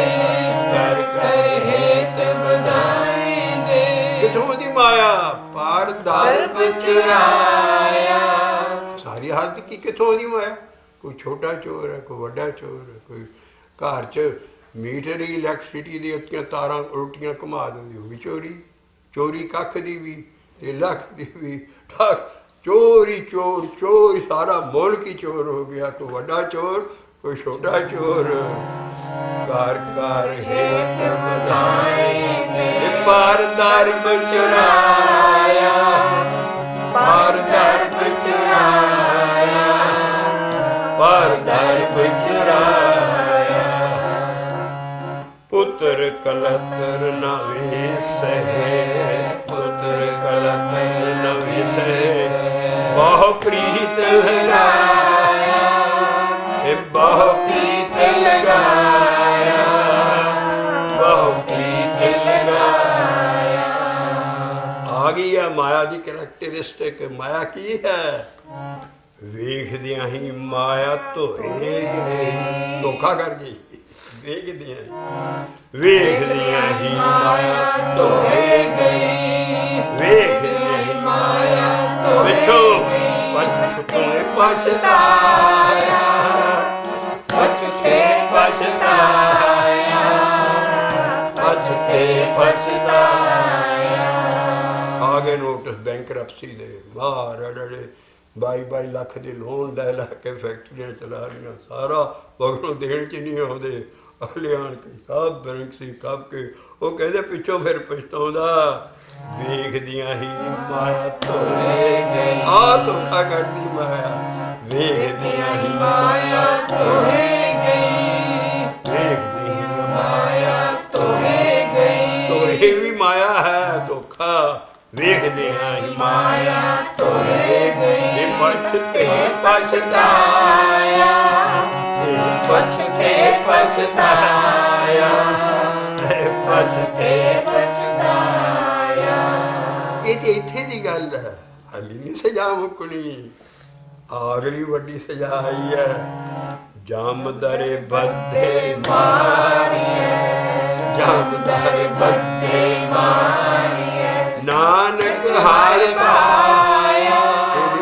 ਕਰ ਕਰ ਹੇਤ ਵਧਾਏ ਨੇ। ਕਿੱਥੋਂ ਦੀ ਮਾਇਆ। ਪਰ ਧਰਮ ਚੁਰਾਇਆ। ਸਾਰੀ ਹਾਲਤ ਕੀ ਕਿੱਥੋਂ ਦੀ ਮਾਇਆ। ਕੋਈ ਛੋਟਾ ਚੋਰ ਹੈ, ਕੋਈ ਵੱਡਾ ਚੋਰ ਹੈ, ਕੋਈ ਘਰ 'ਚ ਮੀਟਰ ਇਲੈਕਟ੍ਰਿਸਿਟੀ ਦੀ ਉੱਤੀਆਂ ਤਾਰਾਂ ਉਲਟੀਆਂ ਘੁਮਾ ਦਿੰਦੀ, ਉਹ ਵੀ ਚੋਰੀ। ਚੋਰੀ ਕੱਖ ਦੀ ਵੀ ਤੇ ਲੱਖ ਦੀ ਵੀ। ਚੋਰੀ ਚੋਰ ਚੋਰ, ਸਾਰਾ ਮੁਲਕ ਹੀ ਚੋਰ ਹੋ ਗਿਆ। ਕੋਈ ਵੱਡਾ ਚੋਰ, ਕੋਈ ਛੋਟਾ ਚੋਰ। ਕਰ ਕਰ ਹੇਤ ਵਧਾਏ ਨੇ, ਪਰ ਧਰਮ ਚੁਰਾਇਆ, ਪਰ ਧਰਮ ਚੁਰਾਇਆ, ਪਰ ਧਰਮ ਚੁਰਾਇਆ। ਪੁੱਤਰ ਕਲਤਰ ਨ ਵੇਸੈ, ਪੁੱਤਰ ਕਲਤਰ ਨ ਵੇਸੈ, ਬਹੁ ਪ੍ਰੀਤ ਲਗਾਇਆ, माया की करैक्टरिस्टिक माया की है वेखदियां ही माया धोए गए धोखा कर गई वेखदियां ही माया धोए गई वेखदियां ही माया पिछो पछते पछताया पछते पछताया पछते पछताया आगे नोटिस बैंकरप्सी दे बाहर अड़े 22 ਲੱਖ ਦੇ ਲੋਨ ਲੈ ਕੇ ਫੈਕਟਰੀਆਂ ਚਲਾ ਰਹੀਆਂ ਸਾਰਾ ਮਗਰੋਂ ਦੇਣ 'ਚ ਨਹੀਂ ਆਉਂਦੇ ਲਿਆਣ ਕੇ ਸਭ ਬੈਂਕ ਸੀ ਕੱਪ ਕੇ ਉਹ ਕਹਿੰਦੇ ਪਿੱਛੋਂ ਫਿਰ ਪਛਤਾਉਂਦਾ ਵੇਖਦੀਆਂ ਹੀ ਮਾਇਆ ਧੋਏ ਗਈ ਆ ਧੋਖਾ ਕਰਦੀ ਮਾਇਆ ਵੇਖਦੀਆਂ ਹੀ ਮਾਇਆ ਧੋਏ ਗਈ ਵੇਖਦੀ ਹੀ ਮਾਇਆ ਧੋਏ ਗਈ ਧੋਏ ਵੀ ਮਾਇਆ ਹੈ ਧੋਖਾ ਵੇਖਦਿਆਂ ਹੀ ਮਾਇਆ ਧੋਏ ਗਈ ਪਛਤੇ ਪਛਤਾਇਆ ਪਛਤੇ ਪਛਤਾਇਆ ਪਛਤੇ ਪਛਤਾਇਆ ਇਹ ਤੇ ਇੱਥੇ ਦੀ ਗੱਲ ਹੈ ਹਾਲੀ ਨਹੀਂ ਸਜ਼ਾ ਮੁੱਕਣੀ ਆਖਰੀ ਵੱਡੀ ਸਜ਼ਾ ਆਈ ਹੈ ਜਾਮਦਰੇ ਬੱਧੇ ਮਾਰੀਏ ਜਾਮਦਰੇ ਬੱਧੇ ਮਾਰੀਏ नानक हार पाया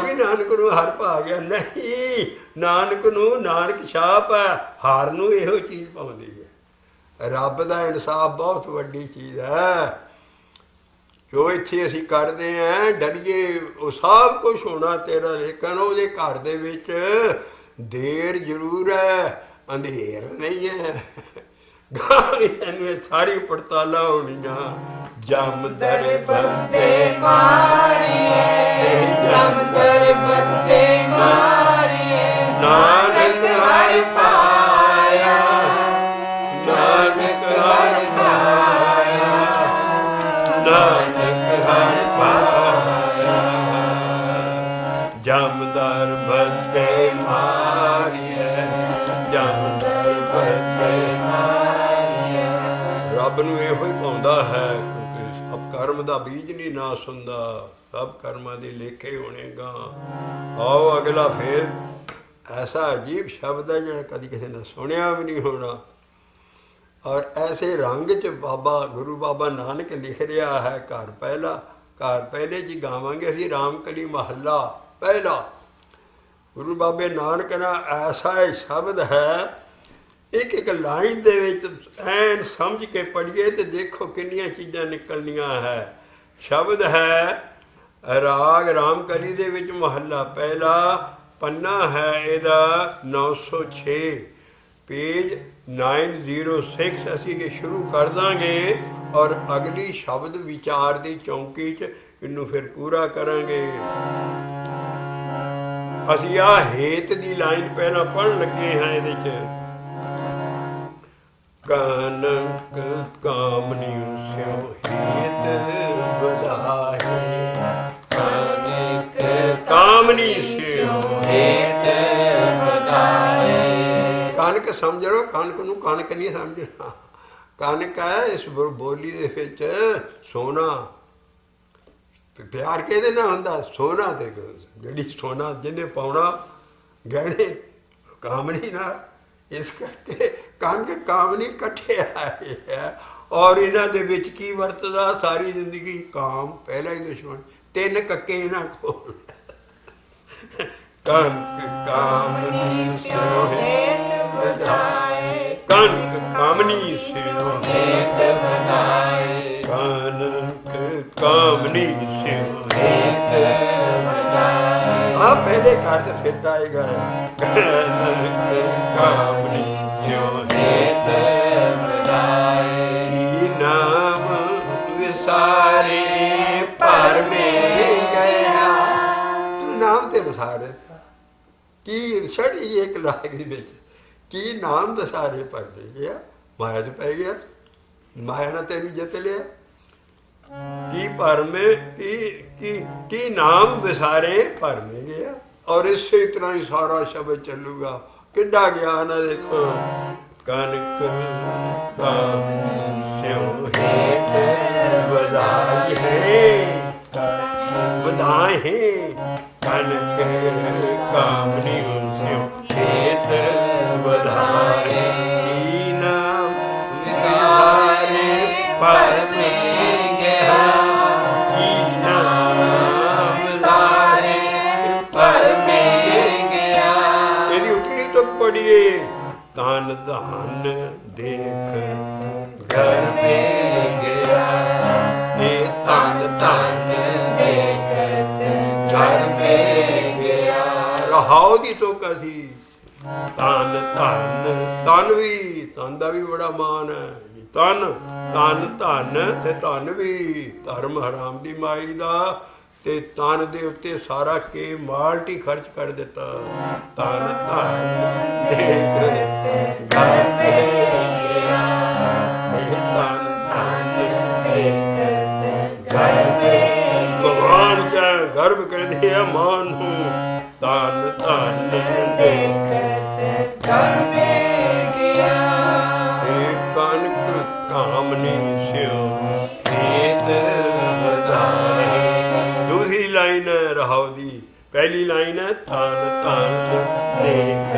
भी नानक नूं हार पा गया नहीं नानक नूं नानक छाप है हार नूं इहो चीज़ पाउंदी है रब दा इंसाफ बहुत वड्डी चीज़ है जो इत्थे असीं करदे हैं डरिए वो सब कुछ होना तेरा लेकिन उहदे घर दे विच देर जरूर है अंधेर नहीं है गां सारी पड़तालां होणीआं जामदर बंदे मारिए जामदर बंदे मारिए नानक हर पाया नानक हर पाया नानक हर पाया जामदर बंदे मारिए जामदर बंदे मारिए रब नूं इहो ही पाउंदा है कर्म का बीज नहीं ना सुनता सब कर्मां दे लेखे होने गा आओ अगला फिर ऐसा अजीब शब्द है जो कभी किसी ने सुनिया भी नहीं होना और ऐसे रंग च बाबा गुरु बाबा नानक लिख रहा है घर पहले जी गावांगे असीं रामकली महला पहला गुरु बाबे नानक ना ऐसा शब्द है एक एक लाइन दे विच ऐन समझ के पढ़िए तो देखो किन्नियां चीज़ां निकलनियां है शब्द है राग रामकली दे विच महला पहला पन्ना है इहदा 906 पेज 906 असीं ये शुरू कर दांगे और अगली शब्द विचार दी चौंकी च इनू फिर पूरा करांगे असीं आ हेत दी लाइन पहला पढ़न लगे हैं इहदे च कानक कामनी स्यो हेत बधाए कानक कामनी स्यो हेत बधाए कनक समझ लो कनक नूं कनक नहीं समझना कनक है इस बोली दे विच सोना प्यार किहदे नाल हुंदा सोना ते जिहड़ी सोना जिन्हें पाउणा गहणे कामनी नाल इस करके कनक कामनी कट्ठे आए है और इन्हां दे विच की वरतदा सारी जिंदगी काम पहला ही दुश्मन तीन कक्के इन्हां कोल कनक कामनी स्यो हेत बधाए कनक कामनी स्यो हेत बधाए कनक कामनी स्यो हेत बधाए आप पहले घर से फिट आएगा कनक कामनी स्यो हेत बधाए की नाम विसारे पर में गया तू नाम ते विसारे की छड़ी एक लागी बिच की नाम विसारे पर दे गया माया च पै गया माया ने तेरी जित लिया की पर में की नाम विसारे पर में गया और इसी तरह ही सारा शब्द चलूगा किड्डा ज्ञान है देखो कनक कामनी स्यो हेत बधाई है बधाए कनक कामनी स्यो खेत बधाए नाम विसारे पर में गया नाम विसारे पर में गया। यदि उठनी तो पढ़िए तान धान देख घर में गया ये तान तान देख घर में गया। रहाओ दी तो कसी तन धन तन भी तन का भी बड़ा मान है तन तन धन ते धन भी धर्म हराम दी माई दा ते तन दे उत्ते सारा के माल्ट ही खर्च कर दिता। तन धन देख घर में गया तन धन देख घर में। भगवान क्या गर्भ कहते हैं मान हूँ तन धन देख घर में गया। कनक कामनी स्यो खेत बधाए। दूसरी लाइन है रहाओ दी पहली लाइन है तन धन देख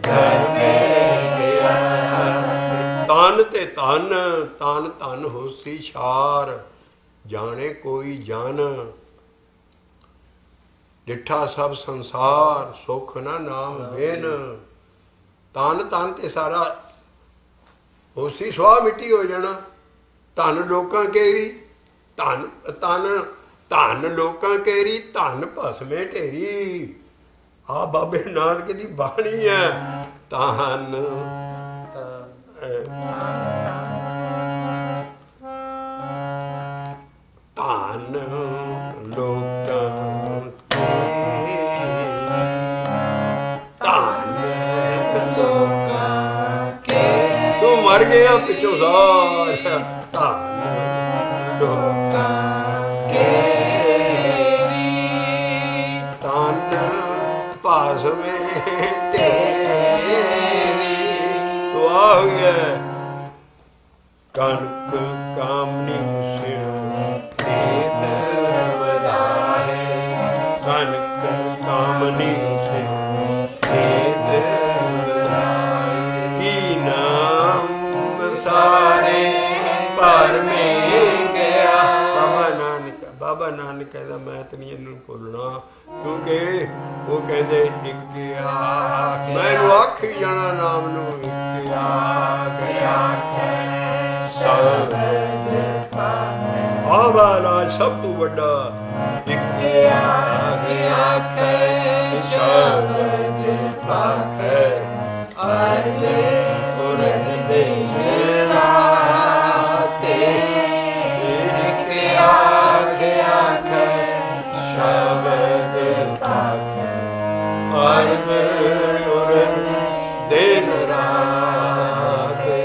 घर में गया। तन ते धन तन धन होसी छार जाने कोई जन डिठा सब संसार सुख ना नाम बेन। तन तन ते सारा होसी स्वाह मिट्टी हो जाना। धन लोकां केरी धन तन धन लोकां केरी धन भस्मे ढेरी। आ बाबे नानक दी बाणी है धन धन लोकां मर गया पिछो सारा धन लोकां केरी। धन भस्मे ढेरी। तो आ गया कनक कामनी स्यो खेत बधाए। कनक कामनी स्यो खेत बधाए। की नाम सारे पर में गया। बाबा नानक कहता मैं तो नहीं इन्हू भुलना क्योंकि वो कहते एक आख मैं आख ही जाना नाम नू एक आख आवाला सब तू बड़ा एक आख शब्द पाख आले उरन दे राते एक आख शब्द पाख अरब उरन दिन राते।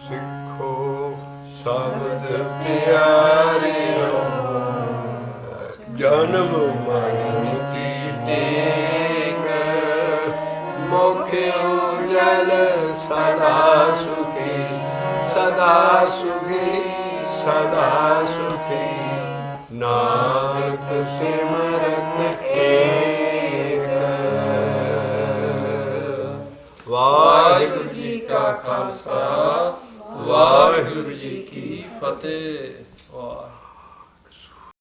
सिखो शब्द प्यारियो जन्म मरण की टेक मोखे उजल सदा सुखी सदा सुखी सदा सुखी। नानक सिमरत एक। वाहिगुरु जी का खालसा वाहिगुरु जी की फतेह। वाह।